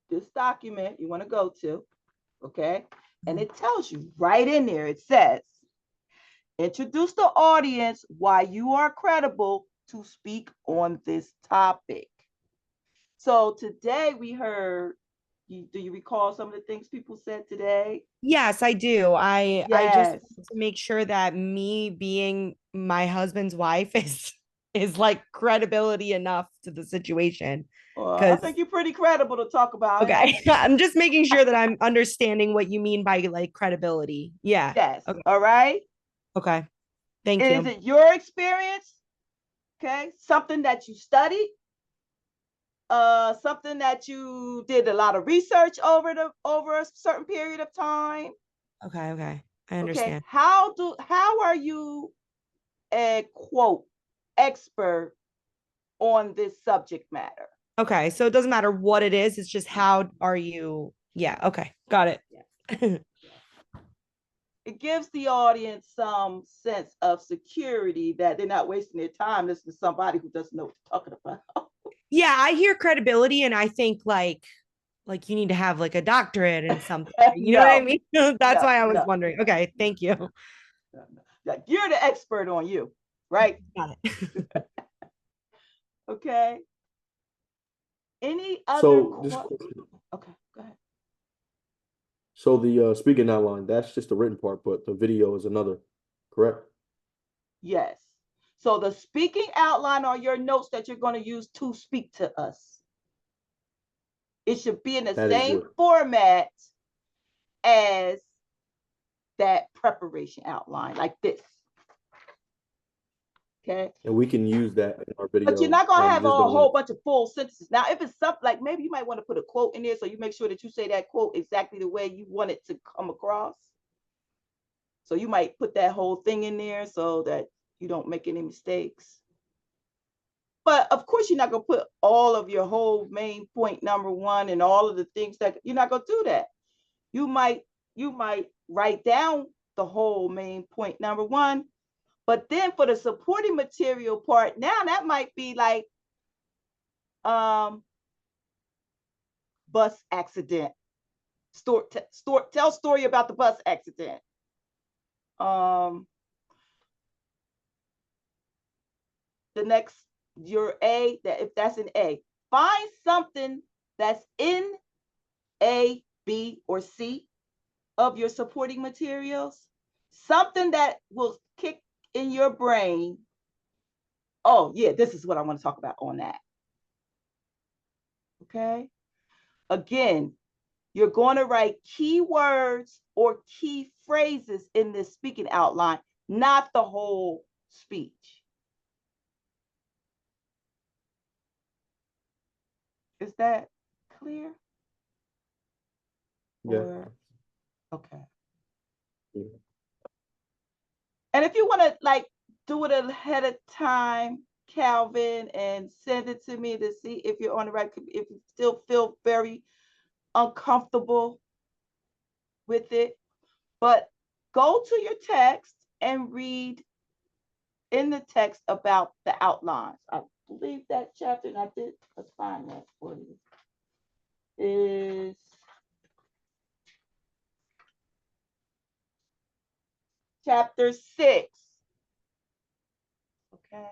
this document you want to go to, okay? And it tells you right in there, it says, introduce the audience why you are credible to speak on this topic. So today we heard, do you recall some of the things people said today? Yes, I do. I just Yes. want to make sure that me being my husband's wife is like credibility enough to the situation. I think you're pretty credible to talk about it. Okay. I'm just making sure that I'm understanding what you mean by like credibility. Yeah. Yes. Okay. All right. Okay. Thank you. Is it your experience? Okay. Something that you studied? Something that you did a lot of research over a certain period of time? Okay. Okay. I understand. Okay. How are you a quote expert on this subject matter? Okay, so it doesn't matter what it is, it's just how are you? Yeah, okay, got it. It gives the audience some sense of security that they're not wasting their time listening to somebody who doesn't know what they're talking about. Yeah, I hear credibility and I think like you need to have like a doctorate and something. You know what I mean? That's why I was wondering. Okay, thank you. You're the expert on you, right? Got it. Okay. Any other So this okay, go ahead. So the speaking outline, that's just the written part, but the video is another, correct? Yes. So the speaking outline are your notes that you're going to use to speak to us. It should be in the same format as that preparation outline, like this. Okay. And we can use that in our video. But you're not going to have a whole bunch of full sentences. Now, if it's something like maybe you might want to put a quote in there so you make sure that you say that quote exactly the way you want it to come across. So you might put that whole thing in there so that you don't make any mistakes. But of course, you're not going to put all of your whole main point number one and all of the things that you're not going to do that. You might write down the whole main point number one, but then for the supporting material part, now that might be like bus accident. Tell story about the bus accident. The next, your A, that if that's an A, find something that's in A, B, or C of your supporting materials, something that will kick in your brain. Oh yeah, this is what I want to talk about on that. Okay. Again, you're going to write keywords or key phrases in this speaking outline, not the whole speech. Is that clear? Yeah. Okay. Yeah. And if you want to like do it ahead of time, Calvin, and send it to me to see if you're on the right, if you still feel very uncomfortable with it, but go to your text and read in the text about the outlines. I believe that chapter, and I did, let's find that for you, is chapter 6. Okay.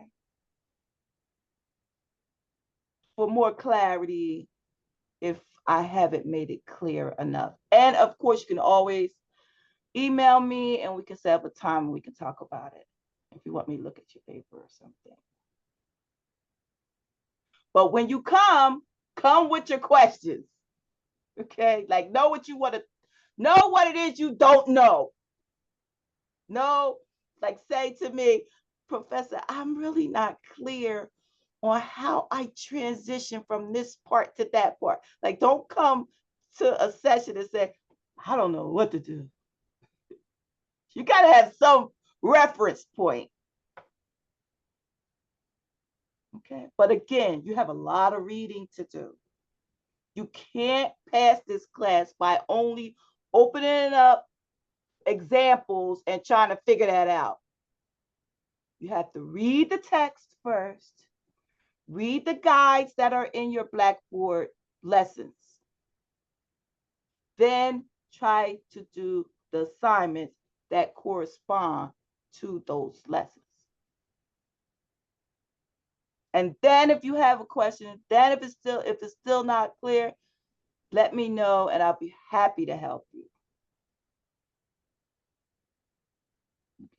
For more clarity, if I haven't made it clear enough. And of course, you can always email me and we can set up a time and we can talk about it if you want me to look at your paper or something. But when you come with your questions. Okay, like know what you want to know, what it is you don't know. No, like say to me, Professor, I'm really not clear on how I transition from this part to that part. Like, don't come to a session and say, I don't know what to do. You got to have some reference point. Okay, but again, you have a lot of reading to do. You can't pass this class by only opening up examples and trying to figure that out. You have to read the text first, read the guides that are in your Blackboard lessons, then try to do the assignments that correspond to those lessons. And then if you have a question, then if it's still not clear, let me know and I'll be happy to help you.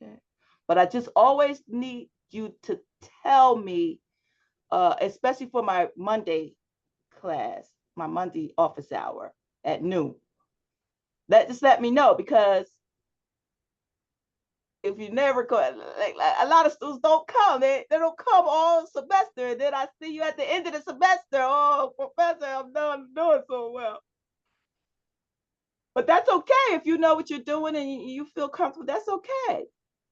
Okay. But I just always need you to tell me, especially for my Monday class, my Monday office hour at noon. Just let me know, because if you never go, like a lot of students don't come. They don't come all semester, and then I see you at the end of the semester. Oh, Professor, I'm doing so well. But that's okay if you know what you're doing and you feel comfortable. That's okay.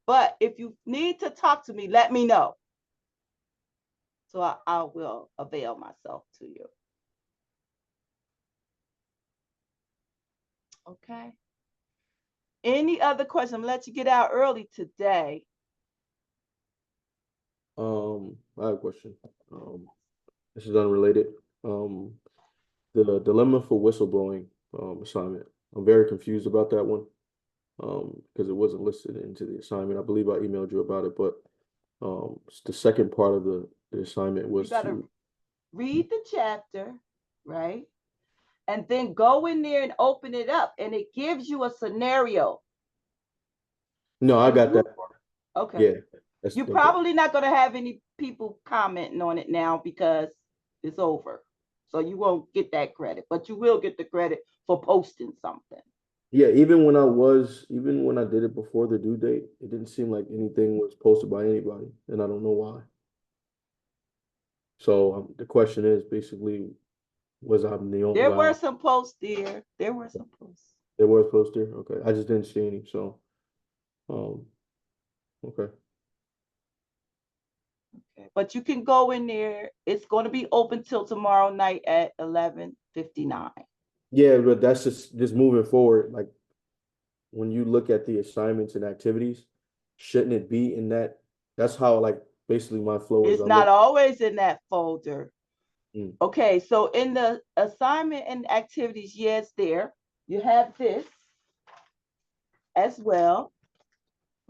But if you need to talk to me, let me know. So I will avail myself to you. Okay. Any other questions? I'm gonna let you get out early today. I have a question. This is unrelated. The dilemma for whistleblowing assignment. I'm very confused about that one. Because it wasn't listed into the assignment. I believe I emailed you about it, but the second part of the assignment was You gotta to read the chapter, right? And then go in there and open it up, and it gives you a scenario. No, I got that part. Okay. Yeah. You're okay. probably not going to have any people commenting on it now because it's over. So you won't get that credit, but you will get the credit for posting something. Yeah, even when I did it before the due date, it didn't seem like anything was posted by anybody, and I don't know why. So the question is basically, was I the only? There were some posts there. There were some posts. There was posts there. Okay, I just didn't see any. So, okay. Okay, but you can go in there. It's going to be open till tomorrow night at 11:59. Yeah, but that's just moving forward. Like when you look at the assignments and activities, shouldn't it be in that? That's how like basically my flow is. It's not always in that folder. Mm. Okay, so in the assignment and activities, yes, there you have this as well.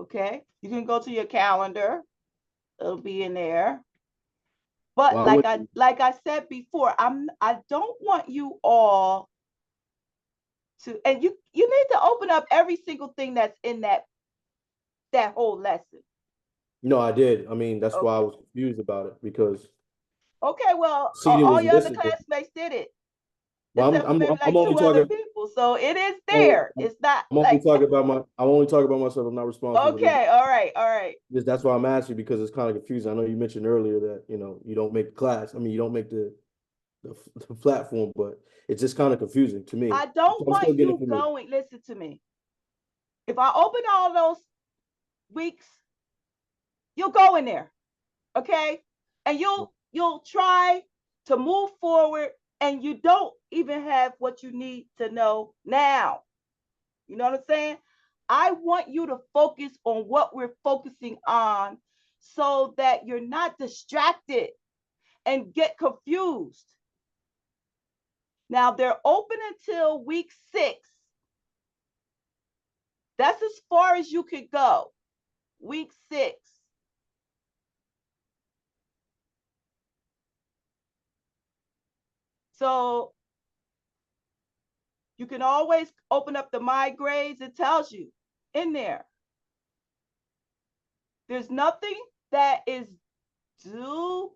Okay, you can go to your calendar. It'll be in there. But Well, like I said before, I don't want you all to, and you need to open up every single thing that's in that whole lesson. No, I did. I mean, that's why I was confused about it because okay, well, it all was your other listed. classmates did it. Well, Except for maybe like only two other talking. people, so it is there. It's not. I'm only talking about myself. I'm not responsible. Okay, all right. That's why I'm asking because it's kind of confusing. I know you mentioned earlier that you don't make the class. I mean, you don't make the platform, but it's just kind of confusing to me. I don't want you going. Listen to me. If I open all those weeks, you'll go in there, okay, and you'll try to move forward, and you don't even have what you need to know now. You know what I'm saying? I want you to focus on what we're focusing on so that you're not distracted and get confused. Now they're open until week 6. That's as far as you could go. Week 6. So you can always open up the My Grades. It tells you in there. There's nothing that is due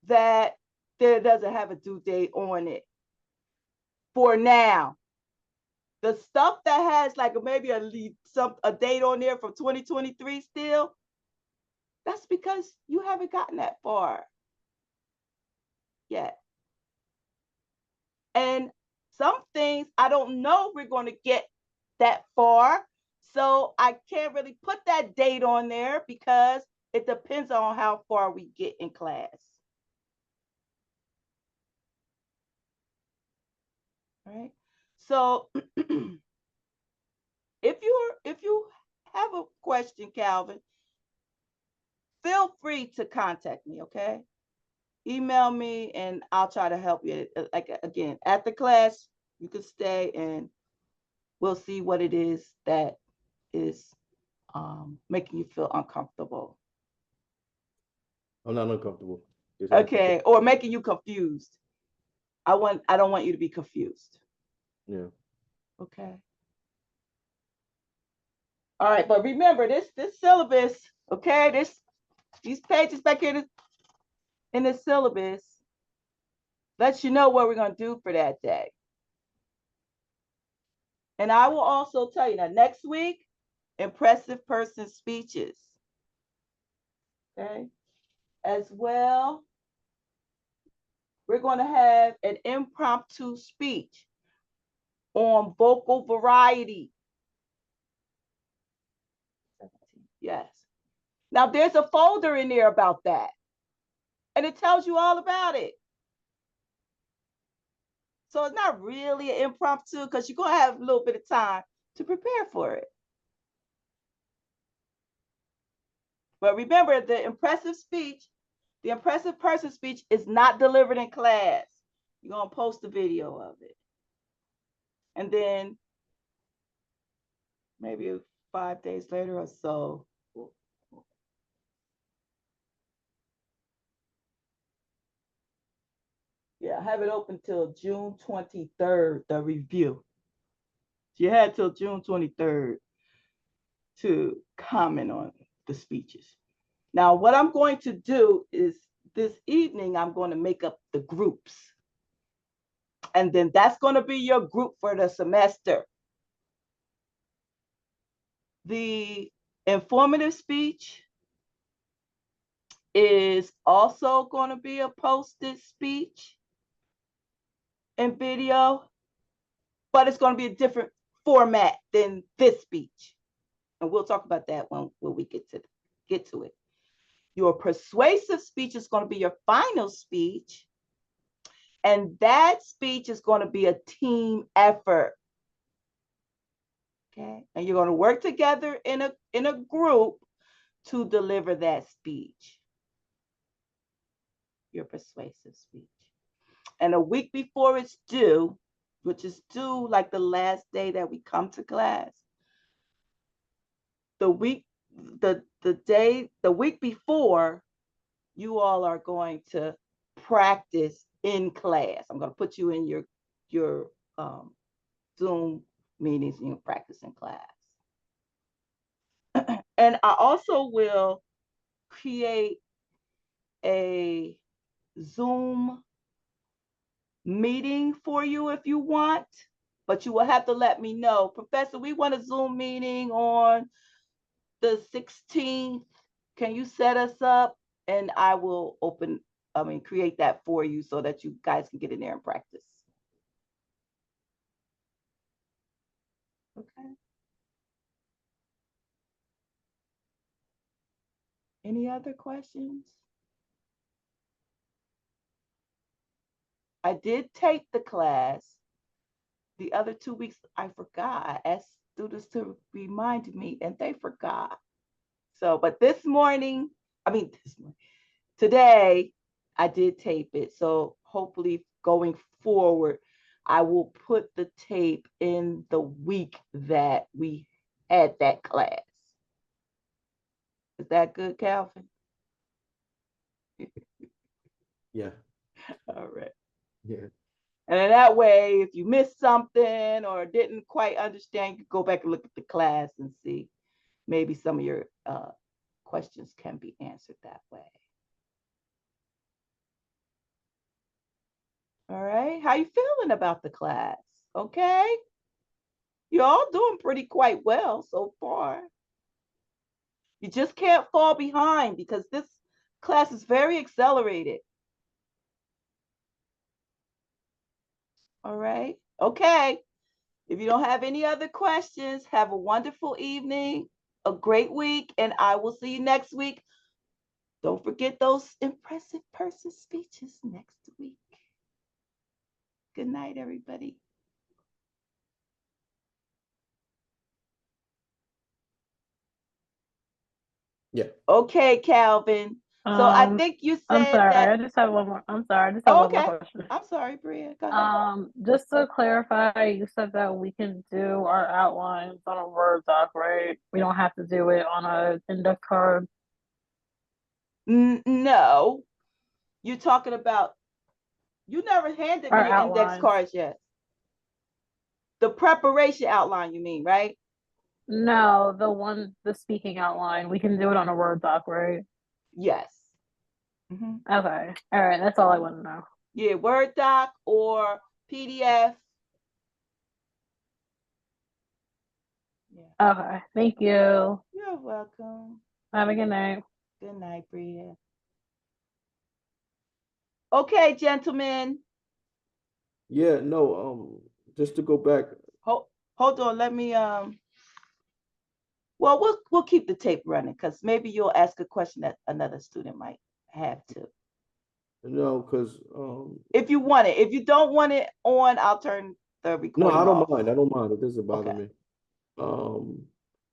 that there doesn't have a due date on it for now. The stuff that has like maybe a date on there from 2023 still, that's because you haven't gotten that far yet. And some things I don't know if we're going to get that far. So I can't really put that date on there because it depends on how far we get in class. All right. So if you have a question, Calvin, feel free to contact me, okay? Email me and I'll try to help you. Like again, after class, you can stay and we'll see what it is that is making you feel uncomfortable. I'm not uncomfortable. Okay, or making you confused. I don't want you to be confused. Yeah. Okay. All right, but remember this syllabus, okay? These pages back here in the syllabus lets you know what we're going to do for that day. And I will also tell you now, next week, impressive person speeches. Okay. As well, we're going to have an impromptu speech on vocal variety. Yes. Now there's a folder in there about that. And it tells you all about it. So it's not really an impromptu because you're going to have a little bit of time to prepare for it. But remember, the impressive person speech is not delivered in class. You're going to post a video of it. And then maybe 5 days later or so, yeah, I have it open till June 23rd, the review. You had till June 23rd to comment on the speeches. Now, what I'm going to do is this evening, I'm going to make up the groups. And then that's going to be your group for the semester. The informative speech is also going to be a posted speech and video, but it's going to be a different format than this speech. And we'll talk about that when we get to it. Your persuasive speech is going to be your final speech. And that speech is going to be a team effort. Okay. And you're going to work together in a group to deliver that speech. Your persuasive speech. And a week before it's due, which is due like the last day that we come to class, the week before, you all are going to practice in class. I'm going to put you in your Zoom meetings and you practice in class. And I also will create a Zoom meeting for you if you want, but you will have to let me know, Professor, we want a Zoom meeting on the 16th. Can you set us up? And I will create that for you so that you guys can get in there and practice. Okay. Any other questions? I did tape the class. The other 2 weeks, I forgot. I asked students to remind me and they forgot. So, but today, I did tape it. So hopefully going forward, I will put the tape in the week that we had that class. Is that good, Calvin? Yeah. All right. Yeah. And in that way, if you missed something or didn't quite understand, you go back and look at the class and see maybe some of your questions can be answered that way. All right. How you feeling about the class? Okay. You're all doing quite well so far. You just can't fall behind because this class is very accelerated. All right. Okay. If you don't have any other questions, have a wonderful evening, a great week, and I will see you next week. Don't forget those impressive person speeches next week. Good night, everybody. Yeah. Okay, Calvin. So I think you said I'm sorry, that. I just have one more. I'm sorry, I just have one more question. I'm sorry, Bria. Go ahead. Just to clarify, you said that we can do our outlines on a Word doc, right? We don't have to do it on a index card. No, you're talking about. You never handed me Our your index outlines. cards yet. The preparation outline, you mean, right? No, the speaking outline. We can do it on a Word doc, right? Yes. Okay. All right. That's all I want to know. Yeah, Word doc or PDF. Yeah. Okay. Thank you. You're welcome. Have a good night. Good night, Bria. Okay, gentlemen. Yeah, no, just to go back. Hold on, let me well, we'll keep the tape running because maybe you'll ask a question that another student might have too. No, because If you want it. If you don't want it on, I'll turn the no, recording I don't off. mind. I don't mind. It doesn't bother Okay. me.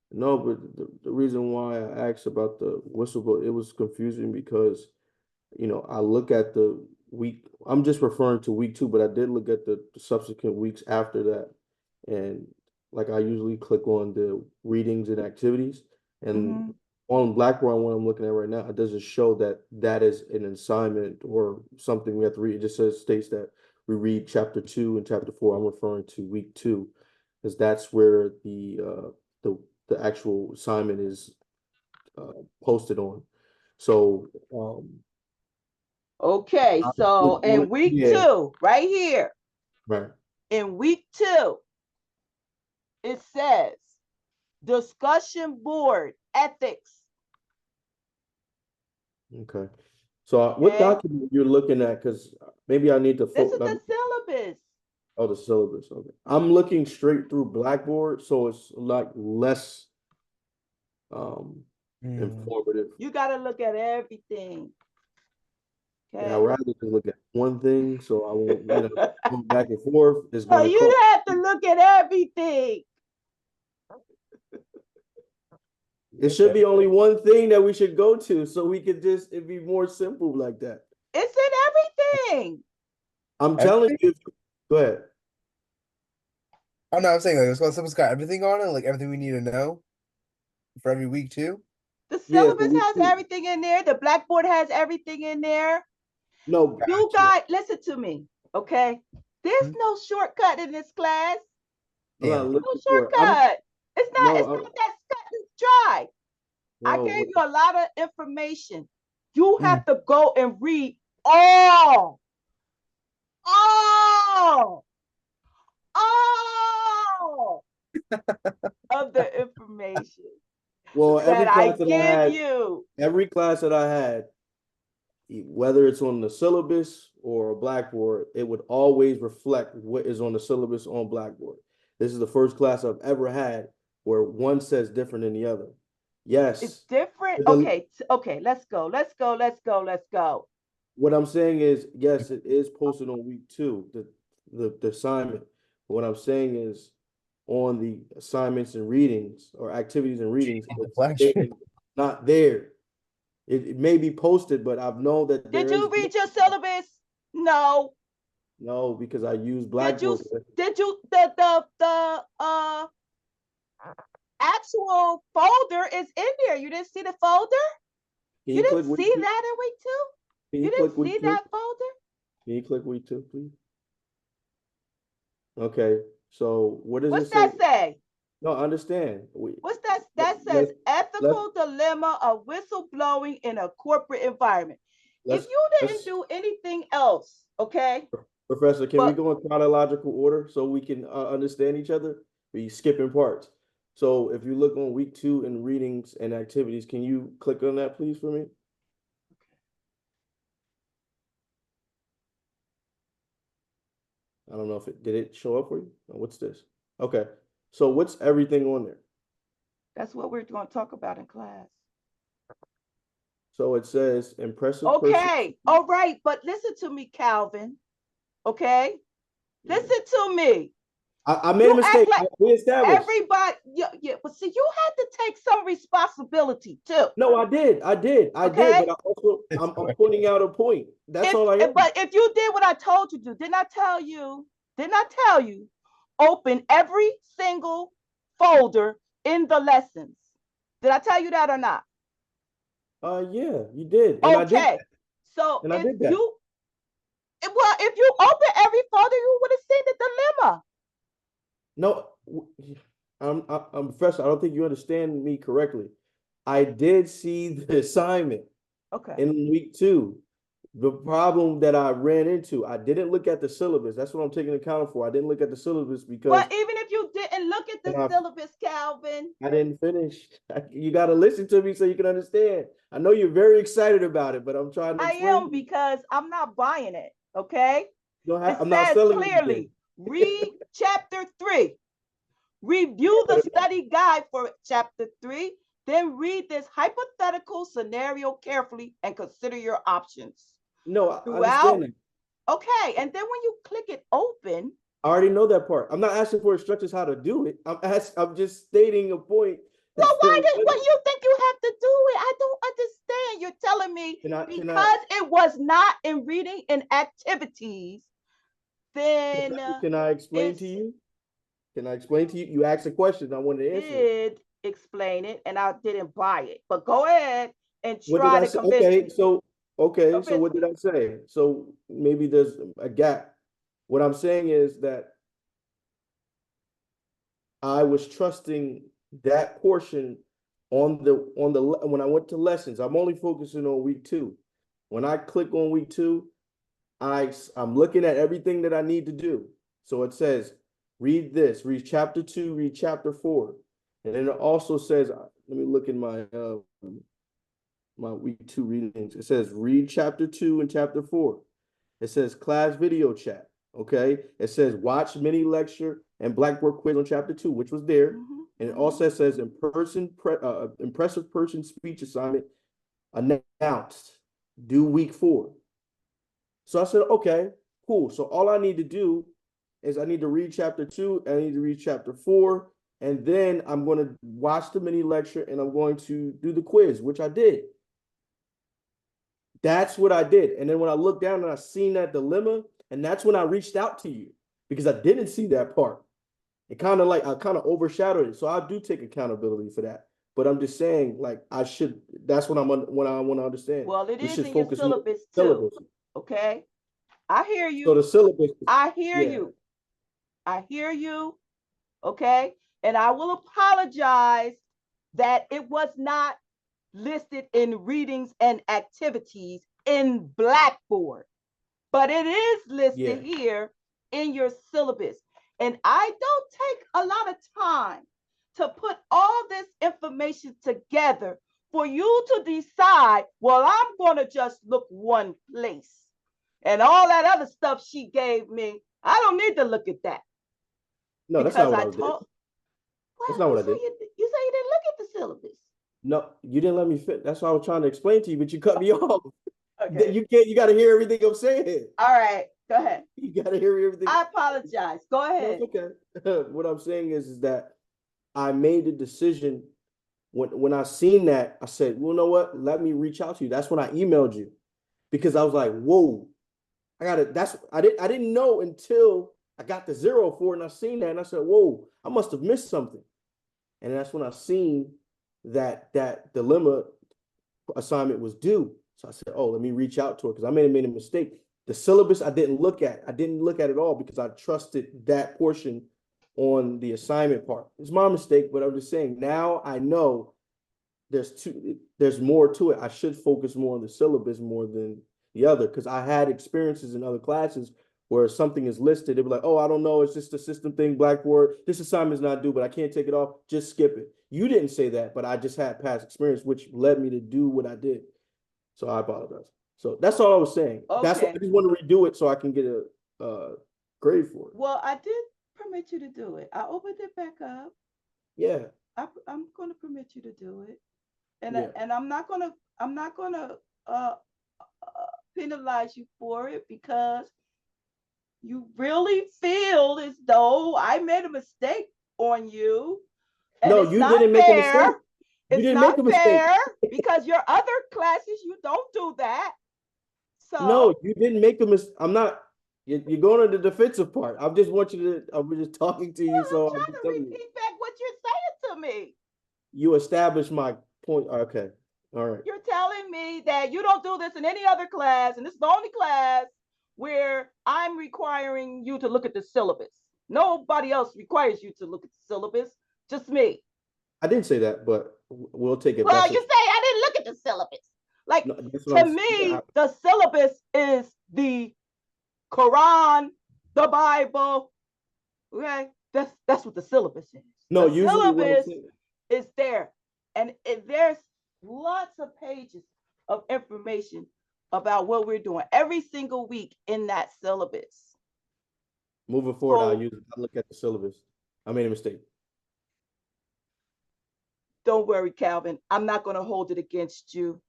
No, but the reason why I asked about the whistleblower, it was confusing because, I look at the week, I'm just referring to week 2, but I did look at the subsequent weeks after that. And like I usually click on the readings and activities. And Mhm. on Blackboard, what I'm looking at right now, it doesn't show that that is an assignment or something we have to read. It just states that we read chapter 2 and chapter 4. I'm referring to week 2 because that's where the actual assignment is posted on. So Okay, I so clicked on in it. week Yeah, 2, right here, right. in week 2, it says discussion board ethics. Okay. So what Okay, document you're looking at? Because maybe I need to this is the syllabus. oh, the syllabus. Okay. I'm looking straight through Blackboard, so it's like less informative. You got to look at everything. Yeah, I'd Okay. rather just look at one thing, so I won't, go back and forth. It's So gonna you cost. have to look at everything. It should be only one thing that we should go to, so we could just it'd be more simple like that. It's in everything. I'm telling you. Go ahead. Oh no, I'm saying like it's got everything on it, like everything we need to know for every week too. The Yeah, syllabus has everything in there. The Blackboard has everything in there. No, You guys, listen to me, okay? There's no shortcut in this class. I'm not No looking for it. shortcut. It's not No, that cut and dry. I no, gave you a lot of information. You have to go and read all of the information well, every that I class that I give had, you. every class that I had, whether it's on the syllabus or a Blackboard, it would always reflect what is on the syllabus on Blackboard. This is the first class I've ever had where one says different than the other. Yes. It's different. The- Okay, let's go. What I'm saying is, yes, it is posted on week 2, the assignment. But what I'm saying is on the assignments and readings or activities and readings, it's not there. It may be posted, but I've known that there Did is you read your syllabus? No. no, because I use Blackboard. Did you the actual folder is in there? You didn't see the folder? You didn't see that in week 2? Can You click didn't see week 2? that folder? Can you click week 2, please? Okay, so what does What's it say? that say? No, I understand. What's that? That says ethical dilemma of whistleblowing in a corporate environment. If you didn't do anything else, okay? Professor, can we go in chronological order so we can understand each other? We skipping parts. So if you look on week 2 in readings and activities, can you click on that, please, for me? I don't know if did it show up for you? Oh, what's this? Okay. So what's everything on there? That's what we're going to talk about in class. So it says impressive. Okay. All right. But listen to me, Calvin. Okay. Listen to me. I made a mistake. We established. Everybody, yeah. But see, you had to take some responsibility too. No, I did. I did. But I'm pointing out a point. That's all I am. But if you did what I told you to, didn't I tell you, open every single folder in the lessons? Did I tell you that or not? Yeah, you did. And okay. I did so and I did that. If you open every folder, you would have seen the dilemma. No, I'm Professor. I don't think you understand me correctly. I did see the assignment. Okay. In week 2. The problem that I ran into, I didn't look at the syllabus. That's what I'm taking account for. I didn't look at the syllabus because. Well, even if you didn't look at the syllabus, Calvin. I didn't finish. You got to listen to me so you can understand. I know you're very excited about it, but I'm trying to. I am because I'm not buying it. Okay. I'm not selling clearly. Read chapter 3. Review the study guide for chapter 3. Then read this hypothetical scenario carefully and consider your options. No, I throughout. understand that. Okay, and then when you click it open, I already know that part. I'm not asking for instructions how to do it. I'm just stating a point. well, that why there did what wasn't- you think you have to do it? I don't understand. You're telling me Can I because it was not in reading and activities, then can I explain to you? Can I explain to you? You asked a question. I wanted to answer it. did explain it and I didn't buy it. But go ahead and What did try I to say? convince Okay, me. so Convince what me. did I say? So maybe there's a gap. What I'm saying is that I was trusting that portion on the when I went to lessons. I'm only focusing on week 2. When I click on week 2, I'm looking at everything that I need to do. So it says, read this, read chapter 2, read chapter 4. And then it also says, let me look in my my week 2 readings. It says, read chapter 2 and chapter 4. It says class video chat. Okay. It says watch mini lecture and Blackboard quiz on chapter 2, which was there. And it also says impressive person speech assignment announced due week 4. So I said, okay, cool. So all I need to do is I need to read chapter 2, I need to read chapter 4, and then I'm going to watch the mini lecture and I'm going to do the quiz, which I did. That's what I did. And then when I looked down and I seen that dilemma, and that's when I reached out to you because I didn't see that part. It kind of I kind of overshadowed it. So I do take accountability for that. But I'm just saying, like, that's what I want to understand. Well, it We is should in your focus more on syllabus the too. syllabus. Okay. I hear you. So the syllabus. I hear yeah. you. I hear you. Okay. And I will apologize that it was not listed in readings and activities in Blackboard, but it is listed here in your syllabus. And I don't take a lot of time to put all this information together for you to decide, well, I'm going to just look one place. And all that other stuff she gave me, I don't need to look at that. No, that's not what I did. Well, That's not what I did. You say you didn't look at the syllabus. No, you didn't let me fit. That's what I was trying to explain to you, but you cut me off. Okay. You got to hear everything I'm saying. All right, go ahead. You got to hear everything. I apologize. Go ahead. No, it's okay. What I'm saying is that I made the decision when I seen that, I said, well, you know what? Let me reach out to you. That's when I emailed you because I was like, whoa, I didn't know until I got the 0 for it and I seen that and I said, whoa, I must have missed something. And that's when I seen that dilemma assignment was due. So I said, oh, let me reach out to her because I may have made a mistake. The syllabus I didn't look at. I didn't look at it all because I trusted that portion on the assignment part. It's my mistake, but I'm just saying now I know there's more to it. I should focus more on the syllabus more than the other because I had experiences in other classes where something is listed. They'd be like, oh, I don't know. It's just a system thing, Blackboard. This assignment's not due, but I can't take it off. Just skip it. You didn't say that, but I just had past experience, which led me to do what I did. So I apologize. So that's all I was saying. Okay. That's why I just want to redo it so I can get a grade for it. Well, I did permit you to do it. I opened it back up. Yeah. I'm going to permit you to do it, and Yeah. and I'm not gonna penalize you for it because you really feel as though I made a mistake on you. And No, it's you not didn't make a fair. mistake. You It's didn't not make a mistake. fair because your other classes you don't do that. So No, you didn't make a mistake. I'm not. You're going to the defensive part. I just want you to. I'm just talking to you, so I'm I'm just trying to telling you. repeat back what you're saying to me. You established my point. Okay. All right. You're telling me that you don't do this in any other class, and this is the only class where I'm requiring you to look at the syllabus. Nobody else requires you to look at the syllabus, just me. I didn't say that, but we'll take it. Well, That's you say I didn't look at the syllabus. Like, No, that's what to I'm saying. me, the syllabus is the Quran, the Bible. Okay, that's what the syllabus is. No, the usually what I'm syllabus saying. is there, and there's lots of pages of information about what we're doing every single week in that syllabus. Moving forward, So- I'll look at the syllabus. I made a mistake. Don't worry, Calvin. I'm not going to hold it against you.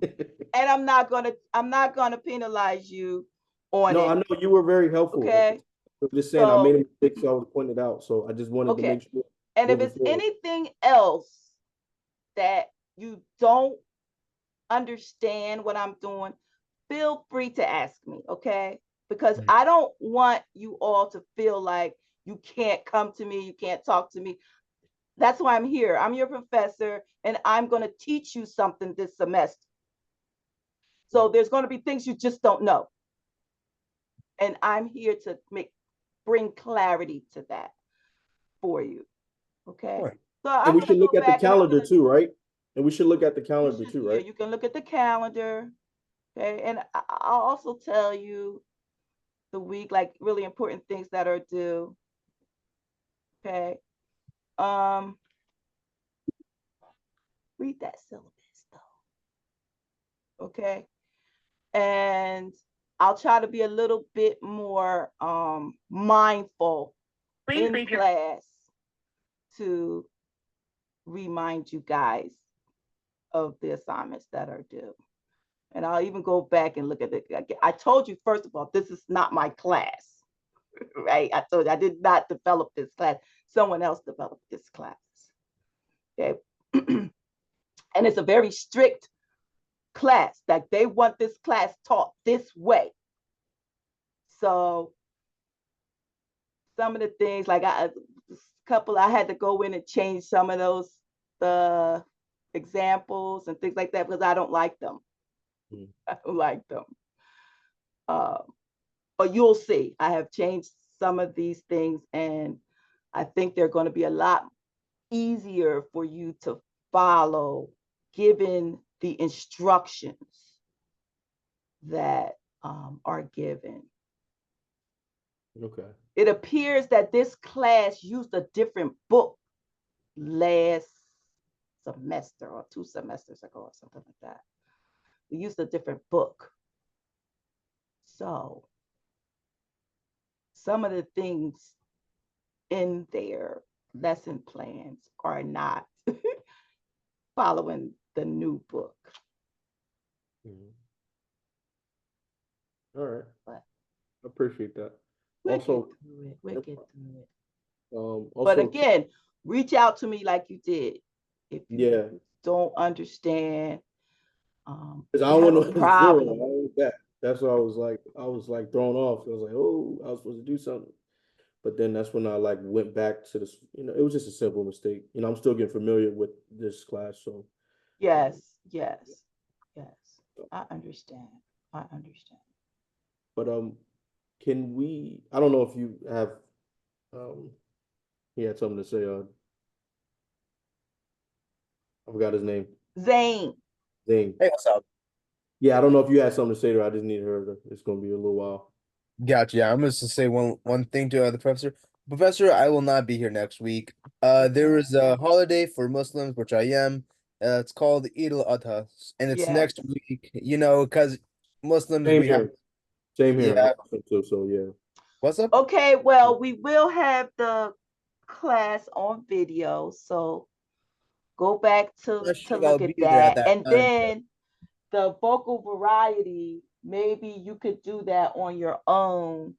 And I'm not gonna penalize you on No, I it. know you were very helpful. Okay. I'm just saying I made a So, mistake, so I was pointed out. So I just wanted to okay. make sure. And if moving it's forward. anything else that you don't understand what I'm doing, feel free to ask me, okay? Because I don't want you all to feel like you can't come to me, you can't talk to me. That's why I'm here. I'm your professor, and I'm going to teach you something this semester. So there's going to be things you just don't know. And I'm here to bring clarity to that for you. Okay. Right. So And I'm we going should to look go at the back and I'm calendar going too, right? And we should look at the calendar to, too, yeah, right? you can look at the calendar. Okay. And I'll also tell you the week, like really important things that are due. Okay. Read that syllabus though. Okay. And I'll try to be a little bit more mindful in class to remind you guys of the assignments that are due. And I'll even go back and look at it. I told you, first of all, this is not my class, right? I told you I did not develop this class. Someone else developed this class. Okay. And it's a very strict class. Like they want this class taught this way. So some of the things, like I had to go in and change some of those examples and things like that because I don't like them. I don't like them. But you'll see, I have changed some of these things, and I think they're going to be a lot easier for you to follow given the instructions that are given. Okay. It appears that this class used a different book last semester or 2 semesters ago or something like that. We used a different book. So some of the things in their lesson plans are not following the new book. All right. But I appreciate that. We'll Also, get through it. We'll get through it. also, But again, reach out to me like you did. If you don't understand, because I you don't have want a to zero. I problem. don't want that. That's why I was like thrown off. I was like, oh, I was supposed to do something. But then that's when I like went back to this, it was just a simple mistake. I'm still getting familiar with this class. So Yes. I understand. but can we, I don't know if you have he had something to say, I forgot his name. Zane. Hey, what's up? Yeah, I don't know if you had something to say to her. I just need her it's gonna be a little while. Gotcha. Yeah, I'm just to say one thing to the professor. Professor, I will not be here next week. There is a holiday for Muslims, which I am. It's called Eid al-Adha, and it's next week. Because Muslims Same we have. here. Same here. Yeah. So yeah. What's up? Okay, well, we will have the class on video, so go back to look at that. And then the vocal variety, maybe you could do that on your own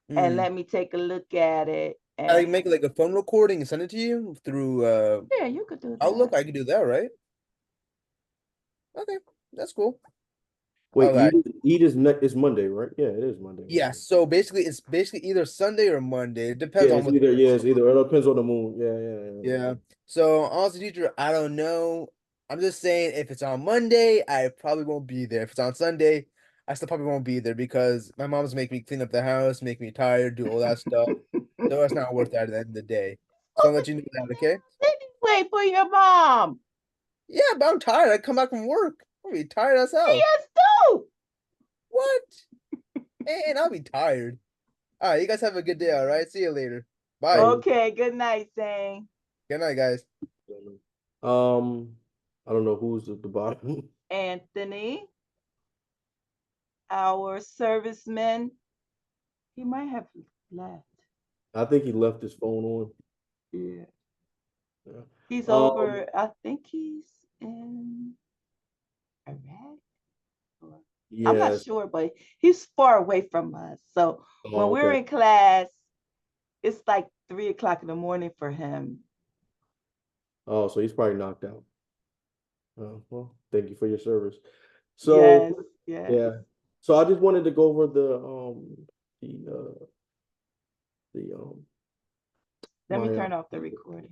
and let me take a look at it. I can make like a phone recording and send it to you through yeah, you could do that. Outlook. I could do that, right? Okay, that's cool. Wait, Okay. Eid is Monday, right? Yeah, it is Monday. Yeah, so basically it's either Sunday or Monday. It depends Yeah, on it's what either. It depends on the moon. Yeah. Yeah. So honestly, teacher, I don't know. I'm just saying if it's on Monday, I probably won't be there. If it's on Sunday, I still probably won't be there because my mom's making me clean up the house, make me tired, do all that stuff. So it's not worth that at the end of the day. So I'll let you know that, okay? Wait for your mom. Yeah, but I'm tired. I come back from work. I'll be tired as hell. Yes, too. What? And I'll be tired. All right, you guys have a good day, all right? See you later. Bye. Okay, good night, Zane. Good night, guys. I don't know who's at the bottom. Anthony, our serviceman, he might have left. I think he left his phone on. Yeah. He's over, I think he's in Iraq? I'm not Yes. sure, but he's far away from us. So when Oh, we're okay. in class, it's like 3 o'clock in the morning for him. Oh, so he's probably knocked out. Oh, well, thank you for your service. Yes, So yes. yeah. So I just wanted to go over the Let me my turn off the recording.